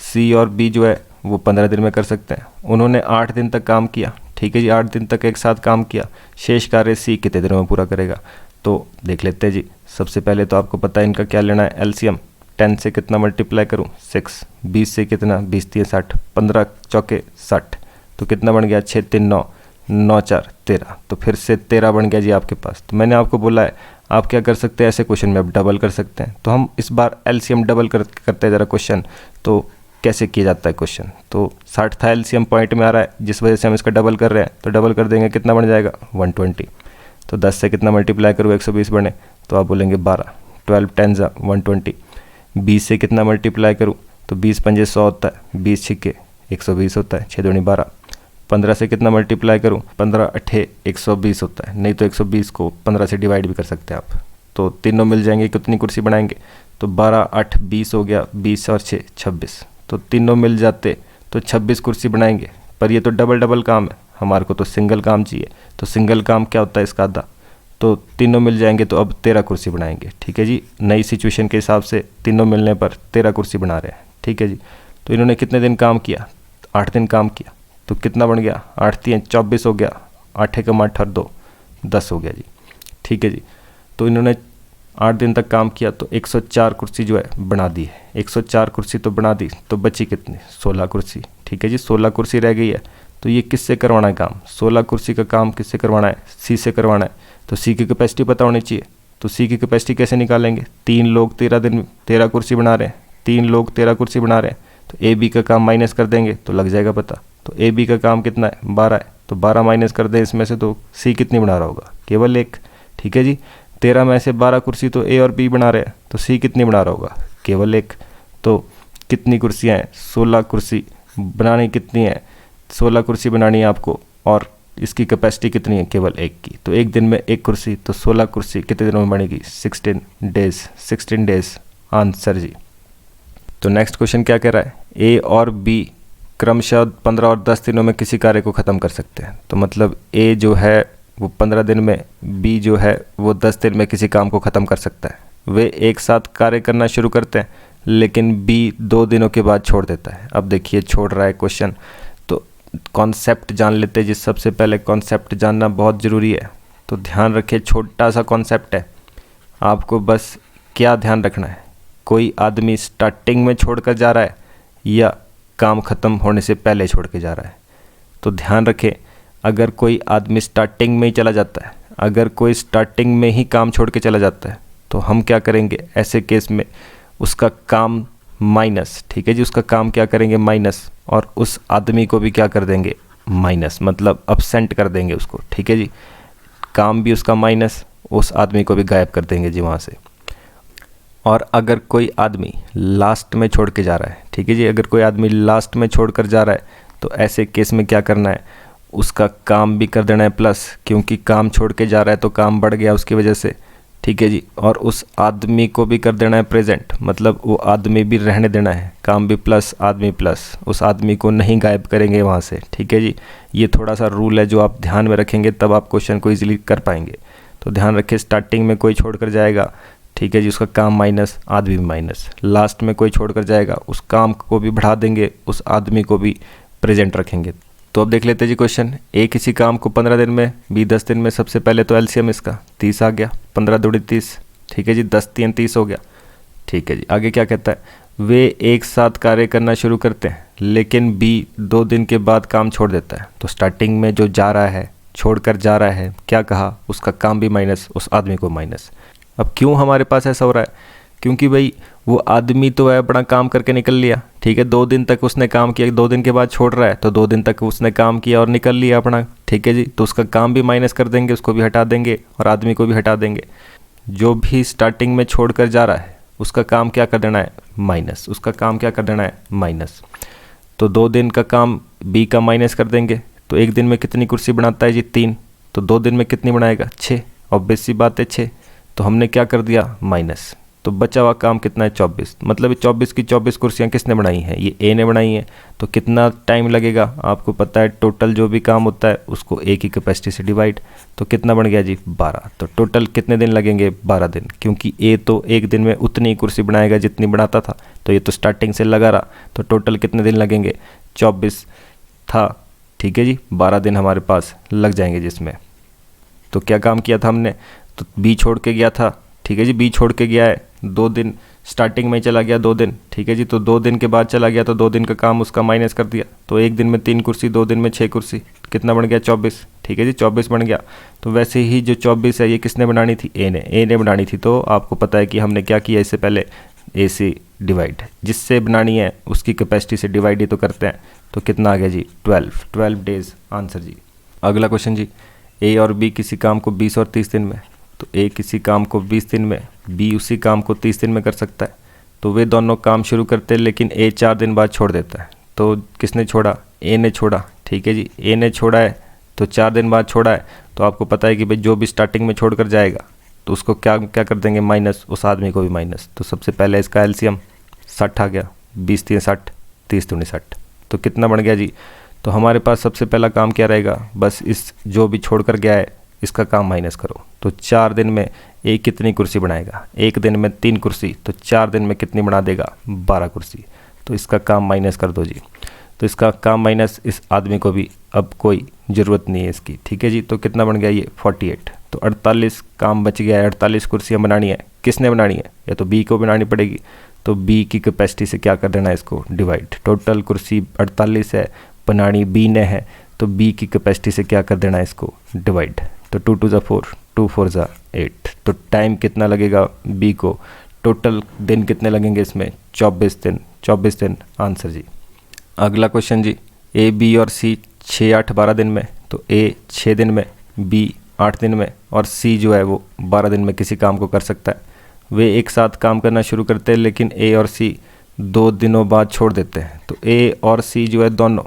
सी और बी जो है वो 15 दिन में कर सकते हैं। उन्होंने 8 दिन तक काम किया, ठीक है जी, 8 दिन तक एक साथ काम किया। शेष कार्य सी कितने दिनों में पूरा करेगा, तो देख लेते हैं जी। सबसे पहले तो आपको पता है इनका क्या लेना है, एलसीएम। 10 से कितना मल्टीप्लाई करूँ, 6, 20 से कितना, 20 3 60, 15 चौके 60, तो कितना बन गया, 6 3 9, 9 4 13। तो फिर से 13 बन गया जी आपके पास। तो मैंने आपको बोला है आप क्या कर सकते हैं, ऐसे क्वेश्चन में आप डबल कर सकते हैं। तो हम इस बार एलसीएम डबल करते हैं ज़रा क्वेश्चन। तो कैसे किया जाता है क्वेश्चन, तो 60 था एलसीएम पॉइंट में आ रहा है, जिस वजह से हम इसका डबल कर रहे हैं। तो डबल कर देंगे, कितना बन जाएगा, 120। तो 10 से कितना मल्टीप्लाई करूँ, 120 बने, तो आप बोलेंगे 12, 12 10 120। 20 से कितना मल्टीप्लाई करूँ, तो 20 पंजे 100 होता है, 20 छिक्के 120 होता है, 6 दूनी 12। 15 से कितना मल्टीप्लाई करूँ, 15 8 120 होता है, नहीं तो 120 को 15 से डिवाइड भी कर सकते हैं आप। तो तीनों मिल जाएंगे, कितनी कुर्सी बनाएंगे, तो 12 8 20 हो गया, 20 और 6 26। तो तीनों मिल जाते तो 26 कुर्सी बनाएंगे। पर ये तो डबल काम है, हमारे को तो सिंगल काम चाहिए, तो सिंगल काम क्या होता है इसका आधा, तो तीनों मिल जाएंगे तो अब 13 कुर्सी बनाएंगे। ठीक है जी, नई सिचुएशन के हिसाब से तीनों मिलने पर 13 कुर्सी बना रहे हैं। ठीक है जी, तो इन्होंने कितने दिन काम किया, 8 दिन काम किया, तो कितना बन गया, 8 3 24 हो गया, 8 एकम 8 और 2 10 हो गया जी। ठीक है जी, तो इन्होंने 8 दिन तक काम किया तो 104 कुर्सी जो है बना दी है। 104 कुर्सी तो बना दी, तो बची कितनी, 16 कुर्सी। ठीक है जी, 16 कुर्सी रह गई है, तो ये किससे करवाना है काम, 16 कुर्सी का काम किससे करवाना है, सी से करवाना है। तो सी की कैपेसिटी पता होनी चाहिए, तो सी की कैपेसिटी कैसे निकालेंगे, 3 लोग 13 दिन 13 कुर्सी बना रहे हैं, 3 लोग 13 कुर्सी बना रहे हैं, तो ए बी का काम माइनस कर देंगे तो लग जाएगा पता। तो ए बी का काम कितना है, 12 है, तो 12 माइनस कर दें इसमें से, तो सी कितनी बना रहा होगा, केवल 1। ठीक है जी, 13 में से 12 कुर्सी तो ए और बी बना रहे हैं, तो सी कितनी बना रहा होगा, केवल 1। तो कितनी कुर्सियाँ हैं, 16 कुर्सी बनानी कितनी है, 16 कुर्सी बनानी है आपको, और इसकी कैपेसिटी कितनी है, केवल 1 की। तो एक दिन में 1 कुर्सी, तो 16 कुर्सी कितने दिनों में बनेगी, 16 डेज। 16 डेज आंसर जी। तो नेक्स्ट क्वेश्चन क्या कह रहा है, ए और बी क्रमशः 15 और 10 दिनों में किसी कार्य को ख़त्म कर सकते हैं। तो मतलब ए जो है वो 15 दिन में, बी जो है वो 10 दिन में किसी काम को ख़त्म कर सकता है। वे एक साथ कार्य करना शुरू करते हैं, लेकिन बी 2 दिनों के बाद छोड़ देता है। अब देखिए छोड़ रहा है क्वेश्चन, तो कॉन्सेप्ट जान लेते हैं जी। सबसे पहले कॉन्सेप्ट जानना बहुत ज़रूरी है, तो ध्यान रखिए छोटा सा कॉन्सेप्ट है, आपको बस क्या ध्यान रखना है, कोई आदमी स्टार्टिंग में छोड़कर जा रहा है या काम ख़त्म होने से पहले छोड़ के जा रहा है। तो ध्यान रखें, अगर कोई आदमी स्टार्टिंग में ही चला जाता है, अगर कोई स्टार्टिंग में ही काम छोड़ के चला जाता है, तो हम क्या करेंगे ऐसे केस में, उसका काम माइनस। ठीक है जी, उसका काम क्या करेंगे, माइनस, और उस आदमी को भी क्या कर देंगे, माइनस, मतलब absent कर देंगे उसको। ठीक है जी, काम भी उसका माइनस, उस आदमी को भी गायब कर देंगे जी वहाँ से। और अगर कोई आदमी लास्ट में छोड़ के जा रहा है, ठीक है जी, अगर कोई आदमी लास्ट में छोड़ कर जा रहा है, तो ऐसे केस में क्या करना है, उसका काम भी कर देना है प्लस, क्योंकि काम छोड़ के जा रहा है तो काम बढ़ गया उसकी वजह से। ठीक है जी, और उस आदमी को भी कर देना है प्रेजेंट, मतलब वो आदमी भी रहने देना है, काम भी प्लस आदमी प्लस, उस आदमी को नहीं गायब करेंगे वहाँ से। ठीक है जी, ये थोड़ा सा रूल है जो आप ध्यान में रखेंगे, तब आप क्वेश्चन को ईजिली कर पाएंगे। तो ध्यान रखिए, स्टार्टिंग में कोई छोड़ कर जाएगा, ठीक है जी, उसका काम माइनस, आदमी भी माइनस। लास्ट में कोई छोड़ कर जाएगा, उस काम को भी बढ़ा देंगे, उस आदमी को भी प्रेजेंट रखेंगे। तो अब देख लेते हैं जी क्वेश्चन। ए किसी काम को 15 दिन में, बी 10 दिन में। सबसे पहले तो एलसीएम इसका 30 आ गया, 15 दूनी 30। ठीक है जी, 10 3 30 हो गया। ठीक है जी, आगे क्या कहता है, वे एक साथ कार्य करना शुरू करते हैं, लेकिन बी 2 दिन के बाद काम छोड़ देता है। तो स्टार्टिंग में जो जा रहा है, छोड़ कर जा रहा है, क्या कहा, उसका काम भी माइनस, उस आदमी को माइनस। अब क्यों हमारे पास ऐसा हो रहा है, क्योंकि भाई वो आदमी तो है अपना काम करके निकल लिया, ठीक है, 2 दिन तक उसने काम किया, 2 दिन के बाद छोड़ रहा है, तो 2 दिन तक उसने काम किया और निकल लिया अपना। ठीक है जी, तो उसका काम भी माइनस कर देंगे, उसको भी हटा देंगे और आदमी को भी हटा देंगे। जो भी स्टार्टिंग में छोड़ कर जा रहा है उसका काम क्या कर देना है, माइनस, उसका काम क्या कर देना है, माइनस। तो 2 दिन का काम बी का माइनस कर देंगे, तो एक दिन में कितनी कुर्सी बनाता है जी, 3, तो 2 दिन में कितनी बनाएगा, 6, ऑब्वियस सी बात है 6। तो हमने क्या कर दिया, माइनस, तो बचा हुआ काम कितना है, 24। मतलब 24 की 24 कुर्सियाँ किसने बनाई हैं, ये ए ने बनाई हैं। तो कितना टाइम लगेगा, आपको पता है टोटल जो भी काम होता है उसको ए की कैपेसिटी से डिवाइड, तो कितना बन गया जी, 12। तो टोटल कितने दिन लगेंगे, 12 दिन, क्योंकि ए तो एक दिन में उतनी ही कुर्सी बनाएगा जितनी बनाता था, तो ये तो स्टार्टिंग से लगा रहा, तो टोटल कितने दिन लगेंगे, 24 था। ठीक है जी, 12 दिन हमारे पास लग जाएंगे जिसमें। तो क्या काम किया था हमने, तो बी छोड़ के गया था, ठीक है जी, बी छोड़ के गया है, 2 दिन स्टार्टिंग में चला गया, 2 दिन, ठीक है जी, तो 2 दिन के बाद चला गया, तो 2 दिन का काम उसका माइनस कर दिया, तो एक दिन में 3 कुर्सी, 2 दिन में 6 कुर्सी, कितना बन गया, 24। ठीक है जी, 24 बन गया। तो वैसे ही जो 24 है ये किसने बनानी थी, ए ने बनानी थी। तो आपको पता है कि हमने क्या किया, इससे पहले ए से डिवाइड, जिससे बनानी है उसकी कैपेसिटी से डिवाइड ही तो करते हैं। तो कितना आ गया जी, 12 डेज आंसर जी। अगला क्वेश्चन जी, ए और बी किसी काम को 20 और 30 दिन में, तो ए किसी काम को 20 दिन में, बी उसी काम को 30 दिन में कर सकता है। तो वे दोनों काम शुरू करते हैं, लेकिन ए 4 दिन बाद छोड़ देता है। तो किसने छोड़ा, ए ने छोड़ा। ठीक है जी, ए ने छोड़ा है, तो 4 दिन बाद छोड़ा है। तो आपको पता है कि भाई जो भी स्टार्टिंग में छोड़ कर जाएगा तो उसको क्या क्या कर देंगे, माइनस, उस आदमी को भी माइनस। तो सबसे पहले इसका एलसीएम 60 आ गया, 20 3 60, 30 दूनी 60। तो कितना बन गया जी, तो हमारे पास सबसे पहला काम क्या रहेगा, बस इस जो भी छोड़ कर गया है इसका काम माइनस करो। तो 4 दिन में ए कितनी कुर्सी बनाएगा, 1 दिन में 3 कुर्सी, तो 4 दिन में कितनी बना देगा, 12 कुर्सी। तो इसका काम माइनस कर दो जी। तो इसका काम माइनस, इस आदमी को भी अब कोई ज़रूरत नहीं है इसकी, ठीक है जी। तो कितना बन गया ये 48। तो 48 काम बच गया है, 48 कुर्सियाँ बनानी है। किसने बनानी है, या तो बी को बनानी पड़ेगी। तो बी की कैपेसिटी से क्या कर देना है, इसको डिवाइड। टोटल कुर्सी 48 है, बनानी बी ने है, तो बी की कैपेसिटी से क्या कर देना है, इसको डिवाइड। तो 2 2 4, 2 4 8। तो टाइम कितना लगेगा बी को, टोटल दिन कितने लगेंगे इसमें, 24 दिन। 24 दिन आंसर जी। अगला क्वेश्चन जी, ए बी और सी 6 8 12 दिन में। तो ए 6 दिन में, बी 8 दिन में, और सी जो है वो 12 दिन में किसी काम को कर सकता है। वे एक साथ काम करना शुरू करते हैं, लेकिन ए और सी 2 दिनों बाद छोड़ देते हैं। तो ए और सी जो है दोनों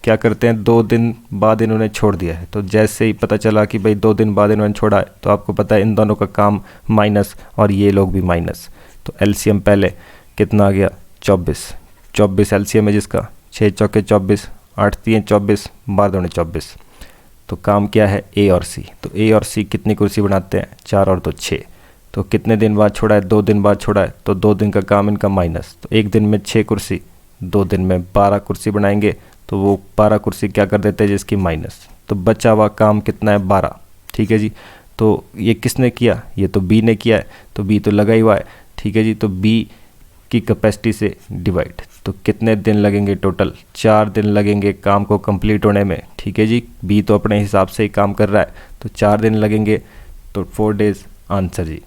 क्या करते हैं, 2 दिन बाद इन्होंने छोड़ दिया है। तो जैसे ही पता चला कि भाई 2 दिन बाद इन्होंने छोड़ा है, तो आपको पता है इन दोनों का काम माइनस और ये लोग भी माइनस। तो एलसीएम पहले कितना आ गया, 24। 24 एलसीएम है जिसका, 6 चौके 24, 8 3 24, 12 दूनी 24। तो काम क्या है, ए और सी। तो ए और सी कितनी कुर्सी बनाते हैं, 4 और 2 6। तो कितने दिन बाद छोड़ा है, 2 दिन बाद छोड़ा है। तो 2 दिन का काम इनका माइनस। तो 1 दिन में 6 कुर्सी, 2 दिन में 12 कुर्सी बनाएंगे। तो वो 12 कुर्सी क्या कर देते हैं जिसकी माइनस। तो बचा हुआ काम कितना है, 12, ठीक है जी। तो ये किसने किया, ये तो बी ने किया है, तो बी तो लगा ही हुआ है, ठीक है जी। तो बी की कैपेसिटी से डिवाइड। तो कितने दिन लगेंगे, टोटल 4 दिन लगेंगे काम को कंप्लीट होने में, ठीक है जी। बी तो अपने हिसाब से ही काम कर रहा है, तो 4 दिन लगेंगे, तो 4 डेज आंसर जी।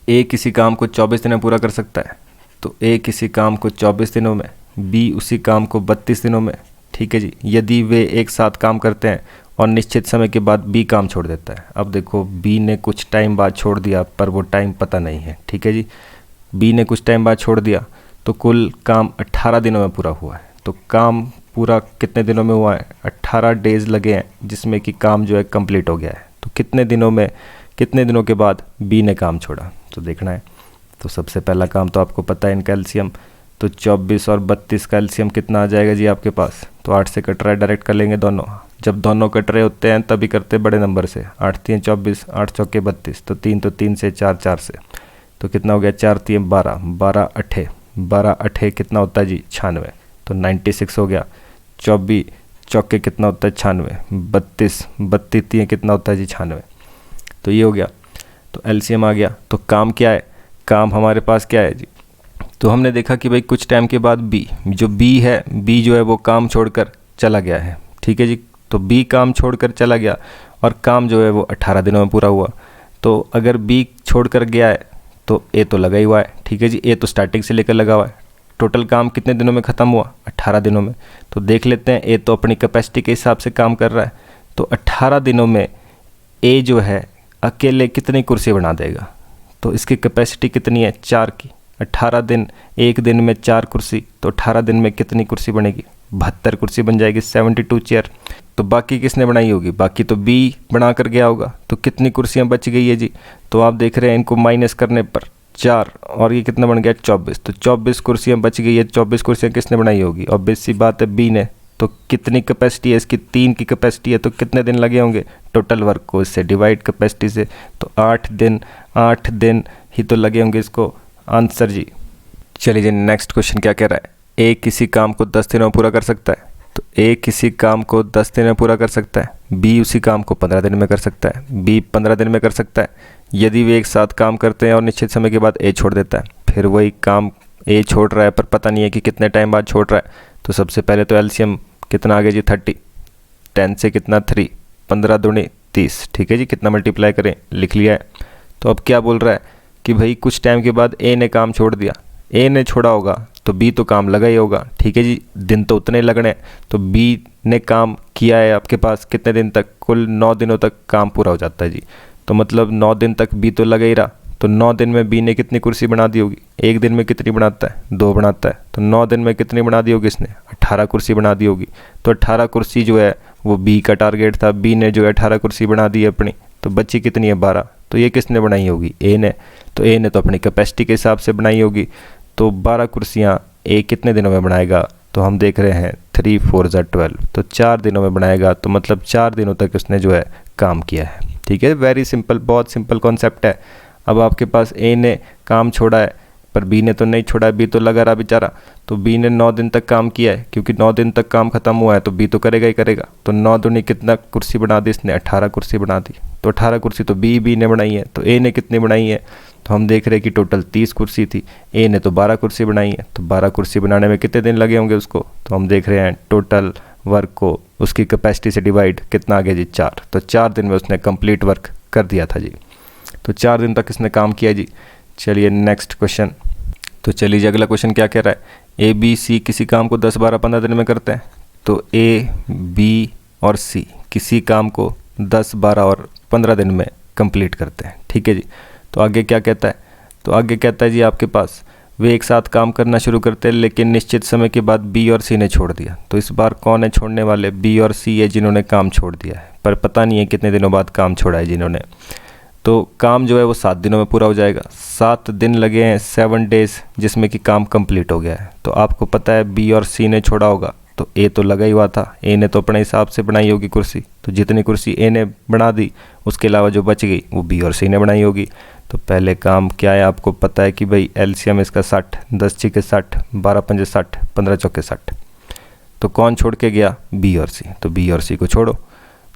ए किसी काम को 24 दिन में पूरा कर सकता है। तो ए किसी काम को 24 दिनों में, बी उसी काम को 32 दिनों में, ठीक है जी। यदि वे एक साथ काम करते हैं और निश्चित समय के बाद बी काम छोड़ देता है। अब देखो बी ने कुछ टाइम बाद छोड़ दिया, पर वो टाइम पता नहीं है, ठीक है जी। बी ने कुछ टाइम बाद छोड़ दिया, तो कुल काम 18 दिनों में पूरा हुआ है। तो काम पूरा कितने दिनों में हुआ है, 18 डेज लगे हैं, जिसमें कि काम जो है कंप्लीट हो गया है। तो कितने दिनों में, कितने दिनों के बाद बी ने काम छोड़ा, तो देखना है। तो सबसे पहला काम तो आपको पता है इनका एलसीएम। तो 24 और 32 का एलसीएम कितना आ जाएगा जी आपके पास। तो 8 से कट रहा है, डायरेक्ट कर लेंगे दोनों। जब दोनों कट रहे होते हैं तभी करते बड़े नंबर से। 8 3 24, 8 चौके 32, तो 3 से 4 4 से। तो कितना हो गया, 4 3 12, 12 8, 12 8 कितना होता है जी, 96। तो 96 हो गया। 24 चौके कितना होता है, 96, 32 32 3 कितना होता है जी, 96। तो ये हो गया। तो एलसीएम आ गया। तो काम क्या है, काम हमारे पास क्या है जी। तो हमने देखा कि भाई कुछ टाइम के बाद बी, जो बी है, बी जो है वो काम छोड़कर चला गया है, ठीक है जी। तो बी काम छोड़कर चला गया और काम जो है वो 18 दिनों में पूरा हुआ। तो अगर बी छोड़कर गया है तो ए तो लगा ही हुआ है, ठीक है जी। ए तो स्टार्टिंग से लेकर लगा हुआ है। टोटल काम कितने दिनों में ख़त्म हुआ, 18 दिनों में। तो देख लेते हैं, ए तो अपनी कैपेसिटी के हिसाब से काम कर रहा है। तो 18 दिनों में ए जो है अकेले कितनी कुर्सी बना देगा। तो इसकी कैपेसिटी कितनी है, 4 की। 18 दिन, 1 दिन में 4 कुर्सी, तो 18 दिन में कितनी कुर्सी बनेगी, 72 कुर्सी बन जाएगी, 72 चेयर। तो बाकी किसने बनाई होगी, बाकी तो बी बना कर गया होगा। तो कितनी कुर्सियां बच गई है जी। तो आप देख रहे हैं इनको माइनस करने पर 4, और ये कितना बन गया, 24। तो 24 कुर्सियां बच गई है। 24 कुर्सियां किसने बनाई होगी, और बेसिक बात है बी ने। तो कितनी कैपेसिटी है इसकी, 3 की कैपेसिटी है। तो कितने दिन लगे होंगे टोटल वर्क को इससे डिवाइड कैपेसिटी से। तो 8 दिन, 8 दिन ही तो लगे होंगे इसको, आंसर जी। चलिए जी, नेक्स्ट क्वेश्चन क्या कह रहा है, ए किसी काम को 10 दिनों में पूरा कर सकता है। तो ए किसी काम को 10 दिन में पूरा कर सकता है। बी उसी काम को 15 दिन में कर सकता है। बी 15 दिन में कर सकता है यदि वे एक साथ काम करते हैं और निश्चित समय के बाद ए छोड़ देता है। फिर वही काम ए छोड़ रहा है, पर पता नहीं है कि कितने टाइम बाद छोड़ रहा है। तो सबसे पहले तो एलसीएम कितना आ गया जी, 30। 10 से कितना, 3, 15 दूनी 30, ठीक है जी। कितना मल्टीप्लाई करें, लिख लिया है। तो अब क्या बोल रहा है कि भाई कुछ टाइम के बाद ए ने काम छोड़ दिया। ए ने छोड़ा होगा तो बी तो काम लगा ही होगा, ठीक है जी। दिन तो उतने लगने हैं। तो बी ने काम किया है आपके पास कितने दिन तक, कुल 9 दिनों तक काम पूरा हो जाता है जी। तो मतलब 9 दिन तक बी तो लगा ही रहा। तो 9 दिन में बी ने कितनी कुर्सी बना दी होगी, 1 दिन में कितनी बनाता है, 2 बनाता है। तो 9 दिन में कितनी बना दी होगी इसने, 18 कुर्सी बना दी होगी। तो 18 कुर्सी जो है वो बी का टारगेट था। बी ने जो है 18 कुर्सी बना दी है अपनी। तो बची कितनी है, 12। तो ये किसने बनाई होगी, ए ने। तो ए ने तो अपनी कैपेसिटी के हिसाब से बनाई होगी। तो 12 कुर्सियाँ ए कितने दिनों में बनाएगा, तो हम देख रहे हैं 3 4 12, तो 4 दिनों में बनाएगा, तो मतलब 4 दिनों तक उसने जो है काम किया है। ठीक है, वेरी सिंपल, बहुत सिंपल कॉन्सेप्ट है। अब आपके पास ए ने काम छोड़ा है पर बी ने तो नहीं छोड़ा है, बी तो लगा रहा बेचारा। तो बी ने 9 दिन तक काम किया है, क्योंकि 9 दिन तक काम खत्म हुआ है तो बी तो करेगा ही करेगा। तो 9 दूनी कितना कुर्सी बना दी इसने, 18 कुर्सी बना दी। तो 18 कुर्सी तो बी ने बनाई है। तो ए ने कितनी बनाई है, तो हम देख रहे हैं कि टोटल 30 कुर्सी थी, ए ने तो 12 कुर्सी बनाई है। तो 12 कुर्सी बनाने में कितने दिन लगे होंगे उसको, तो हम देख रहे हैं टोटल वर्क को उसकी कैपेसिटी से डिवाइड कितना आ गया जी, 4। तो 4 दिन में उसने कंप्लीट वर्क कर दिया था जी। तो 4 दिन तक इसने काम किया जी। चलिए नेक्स्ट क्वेश्चन। तो चलिए जी, अगला क्वेश्चन क्या कह रहा है, ए बी सी किसी काम को 10 12 15 दिन में करते हैं। तो ए बी और सी किसी काम को 10 12 और 15 दिन में कंप्लीट करते हैं। ठीक है जी। तो आगे क्या कहता है, तो आगे कहता है जी आपके पास वे एक साथ काम करना शुरू करते हैं, लेकिन निश्चित समय के बाद बी और सी ने छोड़ दिया। तो इस बार कौन है छोड़ने वाले, बी और सी है जिन्होंने काम छोड़ दिया है, पर पता नहीं है कितने दिनों बाद काम छोड़ा है जिन्होंने। तो काम जो है वो 7 दिनों में पूरा हो जाएगा। 7 दिन लगे हैं, 7 डेज, जिसमें कि काम कंप्लीट हो गया है। तो आपको पता है बी और सी ने छोड़ा होगा, तो ए तो लगा ही हुआ था, ए ने तो अपने हिसाब से बनाई होगी कुर्सी। तो जितनी कुर्सी ए ने बना दी उसके अलावा जो बच गई वो बी और सी ने बनाई होगी। तो पहले काम क्या है, आपको पता है कि भाई एलसीएम इसका 60, 10 छीके 60, 12 पंजे 60, 15 चौके 60। तो कौन छोड़ के गया, बी और सी। तो बी और सी को छोड़ो।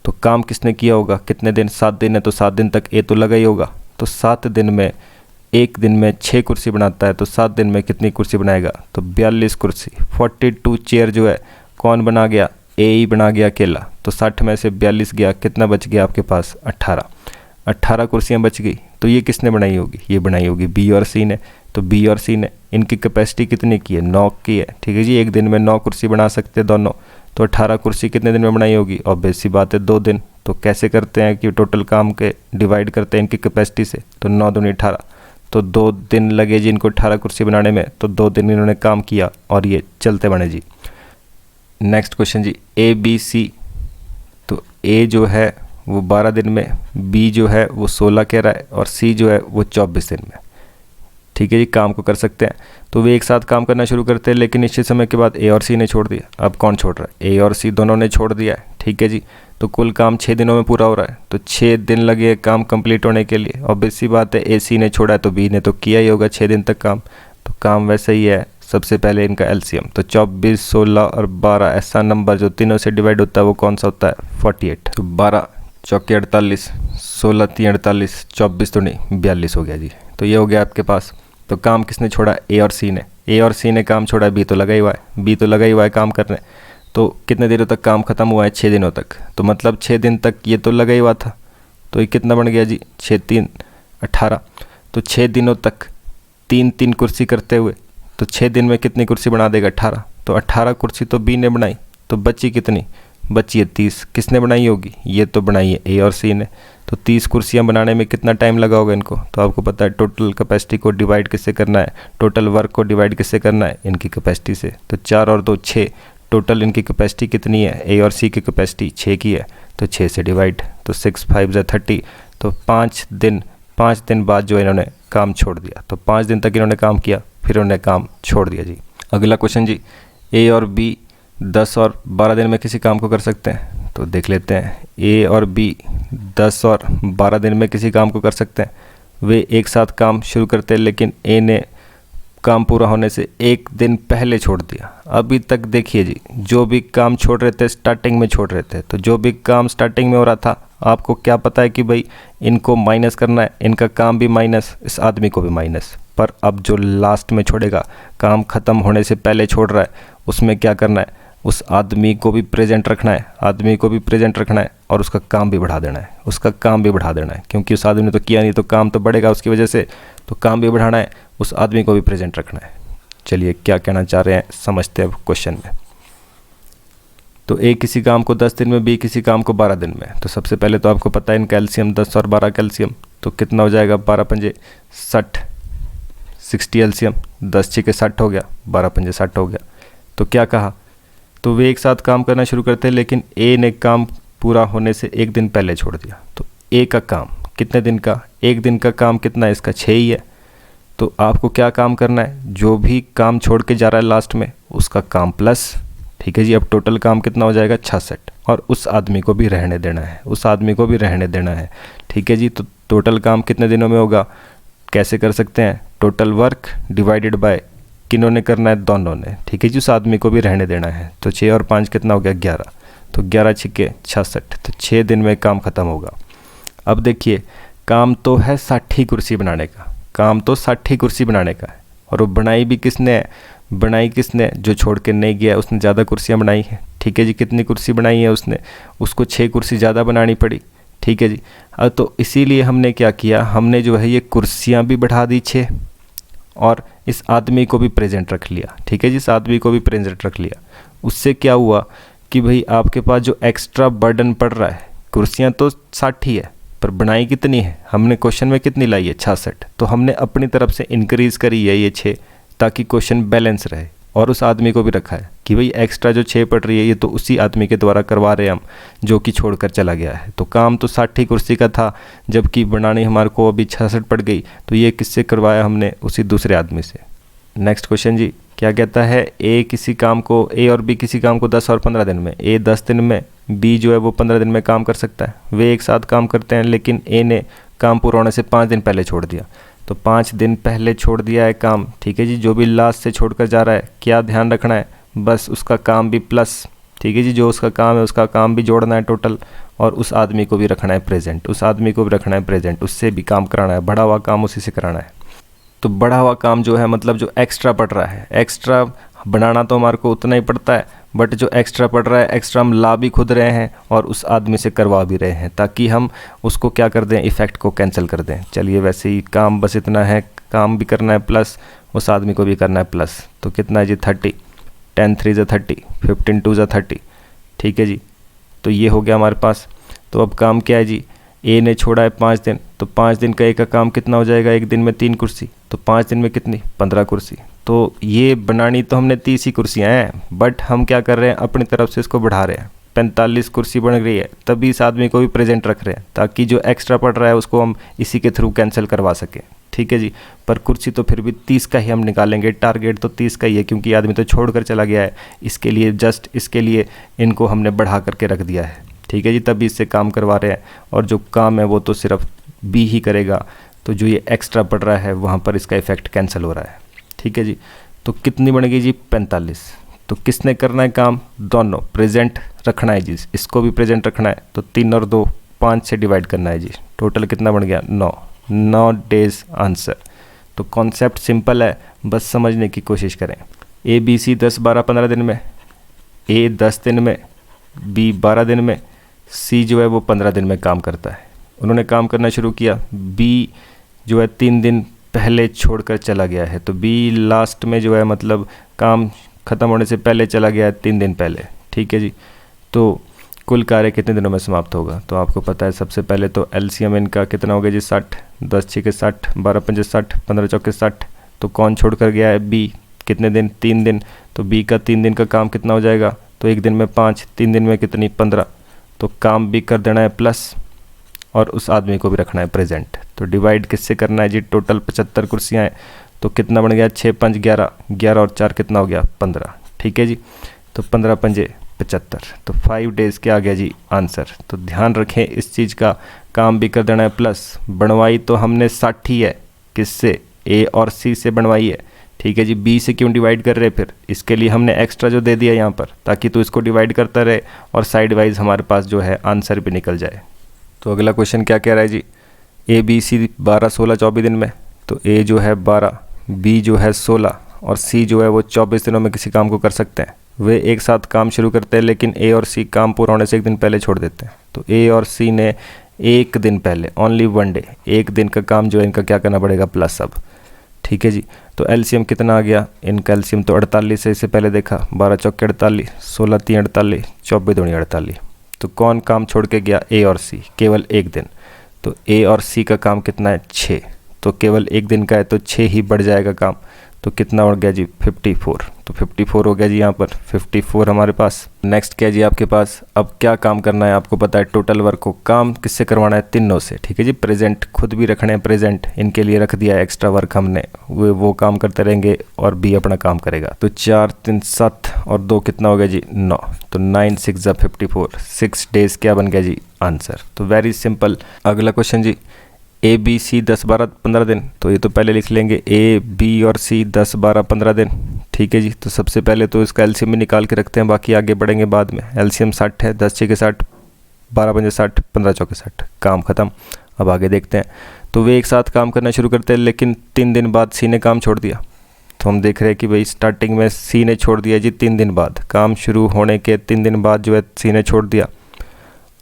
तो काम किसने किया होगा, कितने दिन, 7 दिन है, तो 7 दिन तक ए तो लगा ही होगा। तो 7 दिन में, एक दिन में 6 कुर्सी बनाता है, तो 7 दिन में कितनी कुर्सी बनाएगा, तो 42 कुर्सी। 42 चेयर जो है कौन बना गया, ए ही बना गया अकेला। तो 60 में से 42 गया, कितना बच गया आपके पास, 18 कुर्सियाँ बच गई। तो ये किसने बनाई होगी, ये बनाई होगी बी और सी ने। तो बी और सी ने, इनकी कैपेसिटी कितनी की है, 9 की है। ठीक है जी, एक दिन में 9 कुर्सी बना सकते हैं दोनों। तो 18 कुर्सी कितने दिन में बनाई होगी, और बेसी बात है 2 दिन। तो कैसे करते हैं कि टोटल काम के डिवाइड करते हैं इनकी कैपेसिटी से, तो 9 दूनी 18। तो 2 दिन लगे जी इनको 18 कुर्सी बनाने में, तो 2 दिन इन्होंने काम किया और ये चलते बने जी। नेक्स्ट क्वेश्चन जी, ए बी सी। तो ए जो है वो 12 दिन में, बी जो है वो 16 कह रहा है, और सी जो है वो 24 दिन में। ठीक है जी, काम को कर सकते हैं। तो वे एक साथ काम करना शुरू करते हैं, लेकिन निश्चित समय के बाद ए और सी ने छोड़ दिया। अब कौन छोड़ रहा है, ए और सी दोनों ने छोड़ दिया है। ठीक है जी। तो कुल काम 6 दिनों में पूरा हो रहा है। तो 6 दिन लगे काम कंप्लीट होने के लिए, और बेसी बात है ए सी ने छोड़ा है तो बी ने तो किया ही होगा 6 दिन तक काम। तो काम वैसे ही है। सबसे पहले इनका एलसीएम, तो 24, 16 और 12 ऐसा नंबर जो तीनों से डिवाइड होता है वो कौन सा होता है, 48। तो 12 चौके 48, 16 3 48, 24 तो नहीं 42 हो गया जी। तो ये हो गया आपके पास। तो काम किसने छोड़ा, ए और सी ने। ए और सी ने काम छोड़ा, बी तो लगा ही हुआ है, बी तो लगा ही हुआ है काम करने। तो कितने दिनों तक काम खत्म हुआ है, 6 दिनों तक। तो मतलब 6 दिन तक ये तो लगा ही हुआ था। तो ये कितना बन गया जी, 6 3 18। तो 6 दिनों तक 3 3 कुर्सी करते हुए, तो 6 दिन में कितनी कुर्सी बना देगा, 18। तो 18 कुर्सी तो बी ने बनाई, तो बची कितनी, बची है 30। किसने बनाई होगी, ये तो बनाई है ए और सी ने। तो 30 कुर्सियाँ बनाने में कितना टाइम लगा होगा इनको। तो आपको पता है टोटल कैपेसिटी को डिवाइड किससे करना है, टोटल वर्क को डिवाइड किससे करना है, इनकी कैपेसिटी से। तो 4 और 2 6, टोटल इनकी कैपेसिटी कितनी है, ए और सी की कैपेसिटी 6 की है, तो 6 से डिवाइड। तो 6 5 30। तो 5 दिन बाद जो इन्होंने काम छोड़ दिया। तो 5 दिन तक इन्होंने काम किया, फिर उन्होंने काम छोड़ दिया जी। अगला क्वेश्चन जी, ए और बी 10 और 12 दिन में किसी काम को कर सकते हैं। तो देख लेते हैं, ए और बी 10 और 12 दिन में किसी काम को कर सकते हैं। वे एक साथ काम शुरू करते हैं, लेकिन ए ने काम पूरा होने से 1 दिन पहले छोड़ दिया। अभी तक देखिए जी, जो भी काम छोड़ रहे थे स्टार्टिंग में छोड़ रहे थे। तो जो भी काम स्टार्टिंग में हो रहा था, आपको क्या पता है कि भाई इनको माइनस करना है, इनका काम भी माइनस, इस आदमी को भी माइनस। पर अब जो लास्ट में छोड़ेगा, काम ख़त्म होने से पहले छोड़ रहा है, उसमें क्या करना है, उस आदमी को भी प्रेजेंट रखना है, आदमी को भी प्रेजेंट रखना है, और उसका काम भी बढ़ा देना है, उसका काम भी बढ़ा देना है, क्योंकि उस आदमी ने तो किया नहीं, तो काम तो बढ़ेगा उसकी वजह से। तो काम भी बढ़ाना है, उस आदमी को भी प्रेजेंट रखना है। चलिए क्या कहना चाह रहे हैं समझते हैं क्वेश्चन में। तो ए किसी काम को 10 दिन में, बी किसी काम को 12 दिन में। तो सबसे पहले तो आपको पता है इनका एलसीएम 10 और 12 कैल्शियम, तो कितना हो जाएगा, 12 पंजे 60, 60 एलसीएम, 10 छीके 60 हो गया, 12 पंजे 60 हो गया। तो क्या कहा, तो वे एक साथ काम करना शुरू करते हैं, लेकिन ए ने काम पूरा होने से 1 दिन पहले छोड़ दिया। तो ए का काम कितने दिन का, 1 दिन का काम कितना है इसका, 6 ही है। तो आपको क्या काम करना है, जो भी काम छोड़ के जा रहा है लास्ट में, उसका काम प्लस। ठीक है जी। अब टोटल काम कितना हो जाएगा 66, और उस आदमी को भी रहने देना है, उस आदमी को भी रहने देना है, ठीक है जी। तो टोटल काम कितने दिनों में होगा, कैसे कर सकते हैं, टोटल वर्क डिवाइडेड बाय किन्होंने करना है, दोनों ने, ठीक है जी। उस आदमी को भी रहने देना है। तो 6 और 5 कितना हो गया 11, तो 11 छिक्के 66, तो 6 दिन में काम ख़त्म होगा। अब देखिए काम तो है 60 कुर्सी बनाने का, काम तो 60 कुर्सी बनाने का है, और वो बनाई भी किसने है, बनाई किसने, जो छोड़ के नहीं गया उसने ज़्यादा कुर्सियाँ बनाई हैं, ठीक है जी। कितनी कुर्सी बनाई है उसने, उसको 6 कुर्सी ज़्यादा बनानी पड़ी, ठीक है जी। अब तो इसीलिए हमने क्या किया, हमने जो है ये कुर्सियाँ भी बढ़ा दी 6, और इस आदमी को भी प्रेजेंट रख लिया, ठीक है जी। इस आदमी को भी प्रेजेंट रख लिया। उससे क्या हुआ कि भाई आपके पास जो एक्स्ट्रा बर्डन पड़ रहा है, कुर्सियाँ तो 60 है पर बनाई कितनी है, हमने क्वेश्चन में कितनी लाई है 66, तो हमने अपनी तरफ से इंक्रीज़ करी है ये 6, ताकि क्वेश्चन बैलेंस रहे। और उस आदमी को भी रखा है कि भाई एक्स्ट्रा जो 6 पड़ रही है ये तो उसी आदमी के द्वारा करवा रहे हैं हम, जो कि छोड़कर चला गया है। तो काम तो 60 कुर्सी का था, जबकि बनानी हमारे को अभी 66 पड़ गई, तो ये किससे करवाया हमने, उसी दूसरे आदमी से। नेक्स्ट क्वेश्चन जी क्या कहता है, ए किसी काम को, ए और बी किसी काम को 10 और 15 दिन में, ए 10 दिन में, बी जो है वो 15 दिन में काम कर सकता है। वे एक साथ काम करते हैं, लेकिन ए ने काम पूरा होने से 5 दिन पहले छोड़ दिया। तो 5 दिन पहले छोड़ दिया है काम, ठीक है जी। जो भी लास्ट से छोड़कर जा रहा है, क्या ध्यान रखना है, बस उसका काम भी प्लस, ठीक है जी। जो उसका काम है उसका काम भी जोड़ना है टोटल, और उस आदमी को भी रखना है प्रेजेंट, उस आदमी को भी रखना है प्रेजेंट, उससे भी काम कराना है, बढ़ा हुआ काम उसी से कराना है। तो बढ़ा हुआ काम जो है मतलब जो एक्स्ट्रा पड़ रहा है, एक्स्ट्रा बनाना तो हमारे को उतना ही पड़ता है, बट जो एक्स्ट्रा पड़ रहा है एक्स्ट्रा हम ला भी खुद रहे हैं और उस आदमी से करवा भी रहे हैं, ताकि हम उसको क्या कर दें, इफ़ेक्ट को कैंसिल कर दें। चलिए वैसे ही काम बस इतना है, काम भी करना है प्लस उस आदमी को भी करना है प्लस। तो कितना है जी 30, 10 3 ज़ा 30, 15 2 ज़ा 30, ठीक है जी। तो ये हो गया हमारे पास। तो अब काम क्या है जी, ए ने छोड़ा है 5 दिन, तो 5 दिन का ए का काम कितना हो जाएगा, एक दिन में 3 कुर्सी, तो 5 दिन में कितनी 15 कुर्सी। तो ये बनानी तो हमने 30 ही कुर्सियाँ हैं, बट हम क्या कर रहे हैं अपनी तरफ से इसको बढ़ा रहे हैं, 45 कुर्सी बन रही है, तभी इस आदमी को भी प्रेजेंट रख रहे हैं, ताकि जो एक्स्ट्रा पड़ रहा है उसको हम इसी के थ्रू कैंसिल करवा सकें, ठीक है जी। पर कुर्सी तो फिर भी 30 का ही हम निकालेंगे, टारगेट तो 30 का ही है, क्योंकि आदमी तो छोड़ कर चला गया है, इसके लिए जस्ट इसके लिए इनको हमने बढ़ा करके रख दिया है, ठीक है जी। तभी इससे काम करवा रहे हैं, और जो काम है वो तो सिर्फ बी ही करेगा, तो जो ये एक्स्ट्रा पड़ रहा है वहाँ पर इसका इफेक्ट कैंसिल हो रहा है, ठीक है जी। तो कितनी बन गई जी 45। तो किसने करना है काम, दोनों, प्रेजेंट रखना है जी, इसको भी प्रेजेंट रखना है, तो 3 और 2 5 से डिवाइड करना है जी। टोटल कितना बन गया 9 डेज आंसर। तो कॉन्सेप्ट सिंपल है, बस समझने की कोशिश करें। ए बी सी 10 12 15 दिन में, ए 10 दिन में, बी 12 दिन में, सी जो है वो 15 दिन में काम करता है। उन्होंने काम करना शुरू किया, बी जो है 3 दिन पहले छोड़कर चला गया है, तो बी लास्ट में जो है मतलब काम ख़त्म होने से पहले चला गया है 3 दिन पहले, ठीक है जी। तो कुल कार्य कितने दिनों में समाप्त होगा, तो आपको पता है सबसे पहले तो एलसीएम इनका कितना हो गया जी 60, 10 6 60, 12 5 60, 15 4 60। तो कौन छोड़ कर गया है, बी, कितने दिन 3 दिन, तो बी का 3 दिन का काम कितना हो जाएगा, तो एक दिन में 5, 3 दिन में कितनी 15। तो काम भी कर देना है प्लस, और उस आदमी को भी रखना है प्रेजेंट। तो डिवाइड किससे करना है जी, टोटल 75 कुर्सियाँ हैं, तो कितना बन गया 6 5 11, 11 और 4 कितना हो गया 15, ठीक है जी। तो 15 पंजे 75, तो 5 डेज़ के आ गया जी आंसर। तो ध्यान रखें इस चीज़ का, काम भी कर देना है प्लस। बनवाई तो हमने 60 है, किससे, ए और सी से बनवाई है, ठीक है जी। बी से क्यों डिवाइड कर रहे, फिर इसके लिए हमने एक्स्ट्रा जो दे दिया यहाँ पर, ताकि तो इसको डिवाइड करता रहे और साइड वाइज हमारे पास जो है आंसर भी निकल जाए। तो अगला क्वेश्चन क्या कह रहा है जी, ए बी सी 12 16 24 दिन में, तो ए जो है 12, बी जो है 16 और सी जो है वो 24 दिनों में किसी काम को कर सकते हैं। वे एक साथ काम शुरू करते हैं, लेकिन ए और सी काम पूरा होने से एक दिन पहले छोड़ देते हैं। तो ए और सी ने एक दिन पहले, ओनली 1 डे, एक दिन का काम जो है इनका क्या करना पड़ेगा प्लस अब, ठीक है जी। तो एलसीएम कितना आ गया, इनका एलसीएम तो 48 है, इससे पहले देखा 12 चौके 48, 16 3 48, 24 दूनी 48। तो कौन काम छोड़ के गया, ए और सी, केवल एक दिन। तो ए और सी का काम कितना है 6, तो केवल एक दिन का है तो 6 ही बढ़ जाएगा काम। तो कितना हो गया जी 54। तो 54 हो गया जी यहाँ पर 54 हमारे पास। नेक्स्ट क्या जी आपके पास, अब क्या काम करना है आपको पता है, टोटल वर्क को काम किससे करवाना है, तीनों से। ठीक है जी, प्रेजेंट खुद भी रखने हैं, प्रेजेंट इनके लिए रख दिया है एक्स्ट्रा वर्क हमने, वो काम करते रहेंगे और बी अपना काम करेगा। तो 4 3 7 और 2 कितना हो गया जी 9। तो 9 6 जा 54, 6 डेज क्या बन गया जी आंसर। तो वेरी सिंपल। अगला क्वेश्चन जी, ए बी सी 10 12 15 दिन। तो ये तो पहले लिख लेंगे ए बी और सी 10 12 15 दिन। ठीक है जी, तो सबसे पहले तो इसका एलसीएम भी निकाल के रखते हैं, बाकी आगे बढ़ेंगे बाद में। एलसीएम 60 है, 10 6 के 60, 12 5 60, 15 4 के 60, काम ख़त्म। अब आगे देखते हैं। तो वे एक साथ काम करना शुरू करते हैं, लेकिन 3 दिन बाद सी ने काम छोड़ दिया। तो हम देख रहे हैं कि भाई स्टार्टिंग में सी ने छोड़ दिया जी 3 दिन बाद, काम शुरू होने के 3 दिन बाद जो है सी ने छोड़ दिया,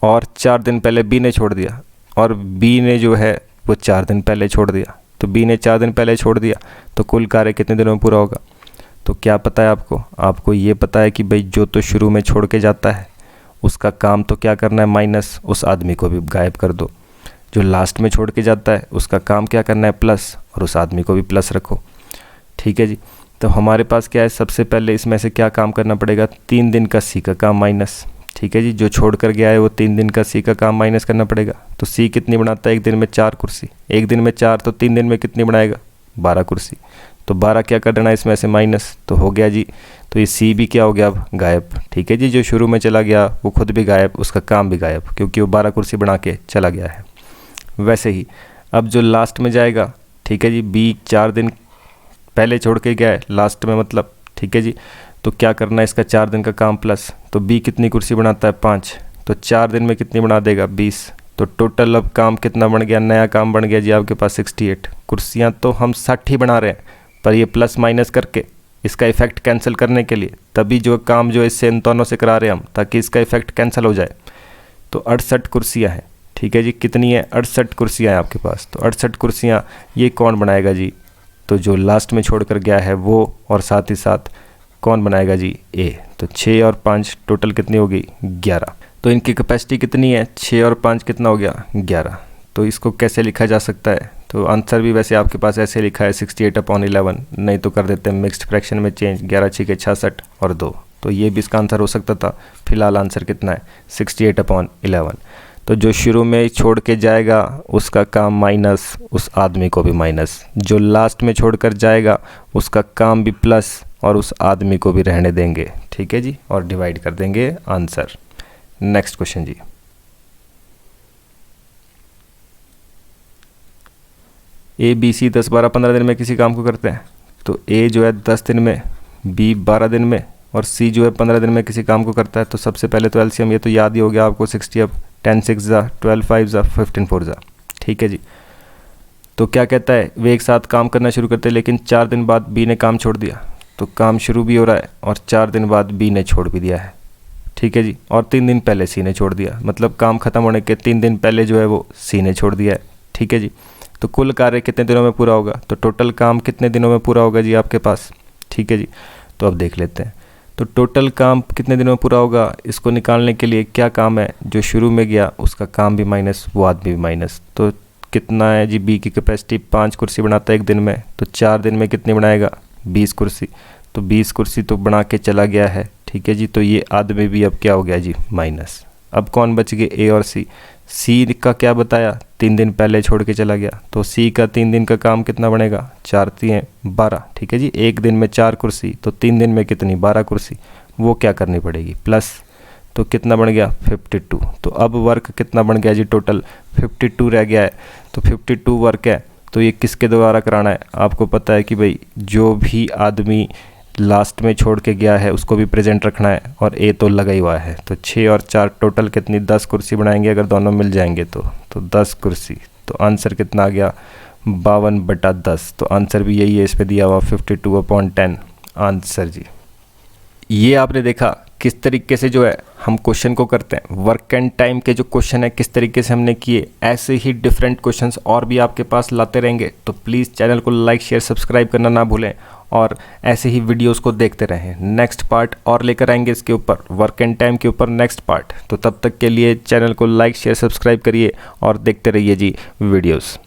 और 4 दिन पहले बी ने छोड़ दिया, और बी ने जो है वो 4 दिन पहले छोड़ दिया। तो बी ने 4 दिन पहले छोड़ दिया, तो कुल कार्य कितने दिनों में पूरा होगा। तो क्या पता है आपको ये पता है कि भाई जो तो शुरू में छोड़ के जाता है उसका काम तो क्या करना है माइनस, उस आदमी को भी गायब कर दो। जो लास्ट में छोड़ के जाता है उसका काम क्या करना है प्लस, और उस आदमी को भी प्लस रखो। ठीक है जी, तो हमारे पास क्या है, सबसे पहले इसमें से क्या काम करना पड़ेगा, 3 दिन का सी का काम माइनस। ठीक है जी, जो छोड़ कर गया है वो 3 दिन का सी का काम माइनस करना पड़ेगा। तो सी कितनी बनाता है, एक दिन में 4 कुर्सी, एक दिन में 4, तो 3 दिन में कितनी बनाएगा 12 कुर्सी। तो 12 क्या कर देना इसमें से माइनस, तो हो गया जी। तो ये सी भी क्या हो गया अब गायब। ठीक है जी, जो शुरू में चला गया वो खुद भी गायब, उसका काम भी गायब, क्योंकि वो 12 कुर्सी बना के चला गया है। वैसे ही अब जो लास्ट में जाएगा, ठीक है जी, बी 4 दिन पहले छोड़ के गया है लास्ट में मतलब। ठीक है जी, तो क्या करना है इसका 4 दिन का काम प्लस। तो बी कितनी कुर्सी बनाता है 5, तो 4 दिन में कितनी बना देगा 20। तो टोटल अब काम कितना बन गया, नया काम बन गया जी आपके पास 68 कुर्सियाँ। तो हम 60 ही बना रहे हैं, पर ये प्लस माइनस करके इसका इफेक्ट कैंसिल करने के लिए, तभी जो काम जो इससे इन दोनों से करा रहे हैं हम, ताकि इसका इफेक्ट कैंसिल हो जाए। तो 68 कुर्सियाँ हैं। ठीक है जी, कितनी है 68 कुर्सियाँ हैं आपके पास। तो 68 कुर्सियाँ ये कौन बनाएगा जी, तो जो लास्ट में छोड़ कर गया है वो, और साथ ही साथ कौन बनाएगा जी ए। तो 6 और 5 टोटल कितनी होगी 11। तो इनकी कैपेसिटी कितनी है, 6 और 5 कितना हो गया 11। तो इसको कैसे लिखा जा सकता है, तो आंसर भी वैसे आपके पास ऐसे लिखा है 68/11, नहीं तो कर देते हैं मिक्स्ड फ्रैक्शन में चेंज, 11 6 के 66 और 2। तो ये भी इसका आंसर हो सकता था। फिलहाल आंसर कितना है 68/11। तो जो शुरू में छोड़ के जाएगा उसका काम माइनस, उस आदमी को भी माइनस। जो लास्ट में छोड़ कर जाएगा उसका काम भी प्लस, और उस आदमी को भी रहने देंगे। ठीक है जी, और डिवाइड कर देंगे आंसर। नेक्स्ट क्वेश्चन जी, ए बी सी 10 12 15 दिन में किसी काम को करते हैं। तो ए जो है 10 दिन में, बी 12 दिन में, और सी जो है 15 दिन में किसी काम को करता है। तो सबसे पहले तो एलसीएम ये तो याद ही हो गया आपको 60, अब 10 6 जा 12 5 जा 15 4 जा। ठीक है जी, तो क्या कहता है, वे एक साथ काम करना शुरू करते हैं, लेकिन 4 दिन बाद बी ने काम छोड़ दिया। तो काम शुरू भी हो रहा है और 4 दिन बाद बी ने छोड़ भी दिया है। ठीक है जी, और 3 दिन पहले सी ने छोड़ दिया, मतलब काम खत्म होने के 3 दिन पहले जो है वो सी ने छोड़ दिया है। ठीक है जी, तो कुल कार्य कितने दिनों में पूरा होगा, तो टोटल काम कितने दिनों में पूरा होगा जी आपके पास। ठीक है जी, तो अब देख लेते हैं। तो टोटल काम कितने दिनों में पूरा होगा, इसको निकालने के लिए क्या काम है, जो शुरू में गया उसका काम भी माइनस, वो आदमी भी माइनस। तो कितना है जी, बी की कैपेसिटी 5 कुर्सी बनाता है एक दिन में, तो 4 दिन में कितनी बनाएगा 20 कुर्सी। तो 20 कुर्सी तो बना के चला गया है। ठीक है जी, तो ये आदमी भी अब क्या हो गया जी माइनस। अब कौन बच गए, ए और सी। सी का क्या बताया, 3 दिन पहले छोड़ के चला गया। तो सी का 3 दिन का काम कितना बनेगा, 4 3 12। ठीक है जी, एक दिन में 4 कुर्सी, तो 3 दिन में कितनी 12 कुर्सी, वो क्या करनी पड़ेगी प्लस। तो कितना बन गया 52। तो अब वर्क कितना बन गया जी, टोटल 52 रह गया है। तो 52 वर्क है, तो ये किसके द्वारा कराना है, आपको पता है कि भाई जो भी आदमी लास्ट में छोड़ के गया है उसको भी प्रेजेंट रखना है, और ए तो लगा ही हुआ है। तो 6 और 4 टोटल कितनी 10 कुर्सी बनाएंगे अगर दोनों मिल जाएंगे तो 10 कुर्सी। तो आंसर कितना आ गया 52/10। तो आंसर भी यही है, इस पे दिया हुआ 52/10 आंसर जी। ये आपने देखा किस तरीके से जो है हम क्वेश्चन को करते हैं। वर्क एंड टाइम के जो क्वेश्चन है किस तरीके से हमने किए, ऐसे ही डिफरेंट क्वेश्चंस और भी आपके पास लाते रहेंगे। तो प्लीज़ चैनल को लाइक शेयर सब्सक्राइब करना ना भूलें, और ऐसे ही वीडियोस को देखते रहें। नेक्स्ट पार्ट और लेकर आएंगे इसके ऊपर, वर्क एंड टाइम के ऊपर नेक्स्ट पार्ट। तो तब तक के लिए चैनल को लाइक शेयर सब्सक्राइब करिए और देखते रहिए जी वीडियोस।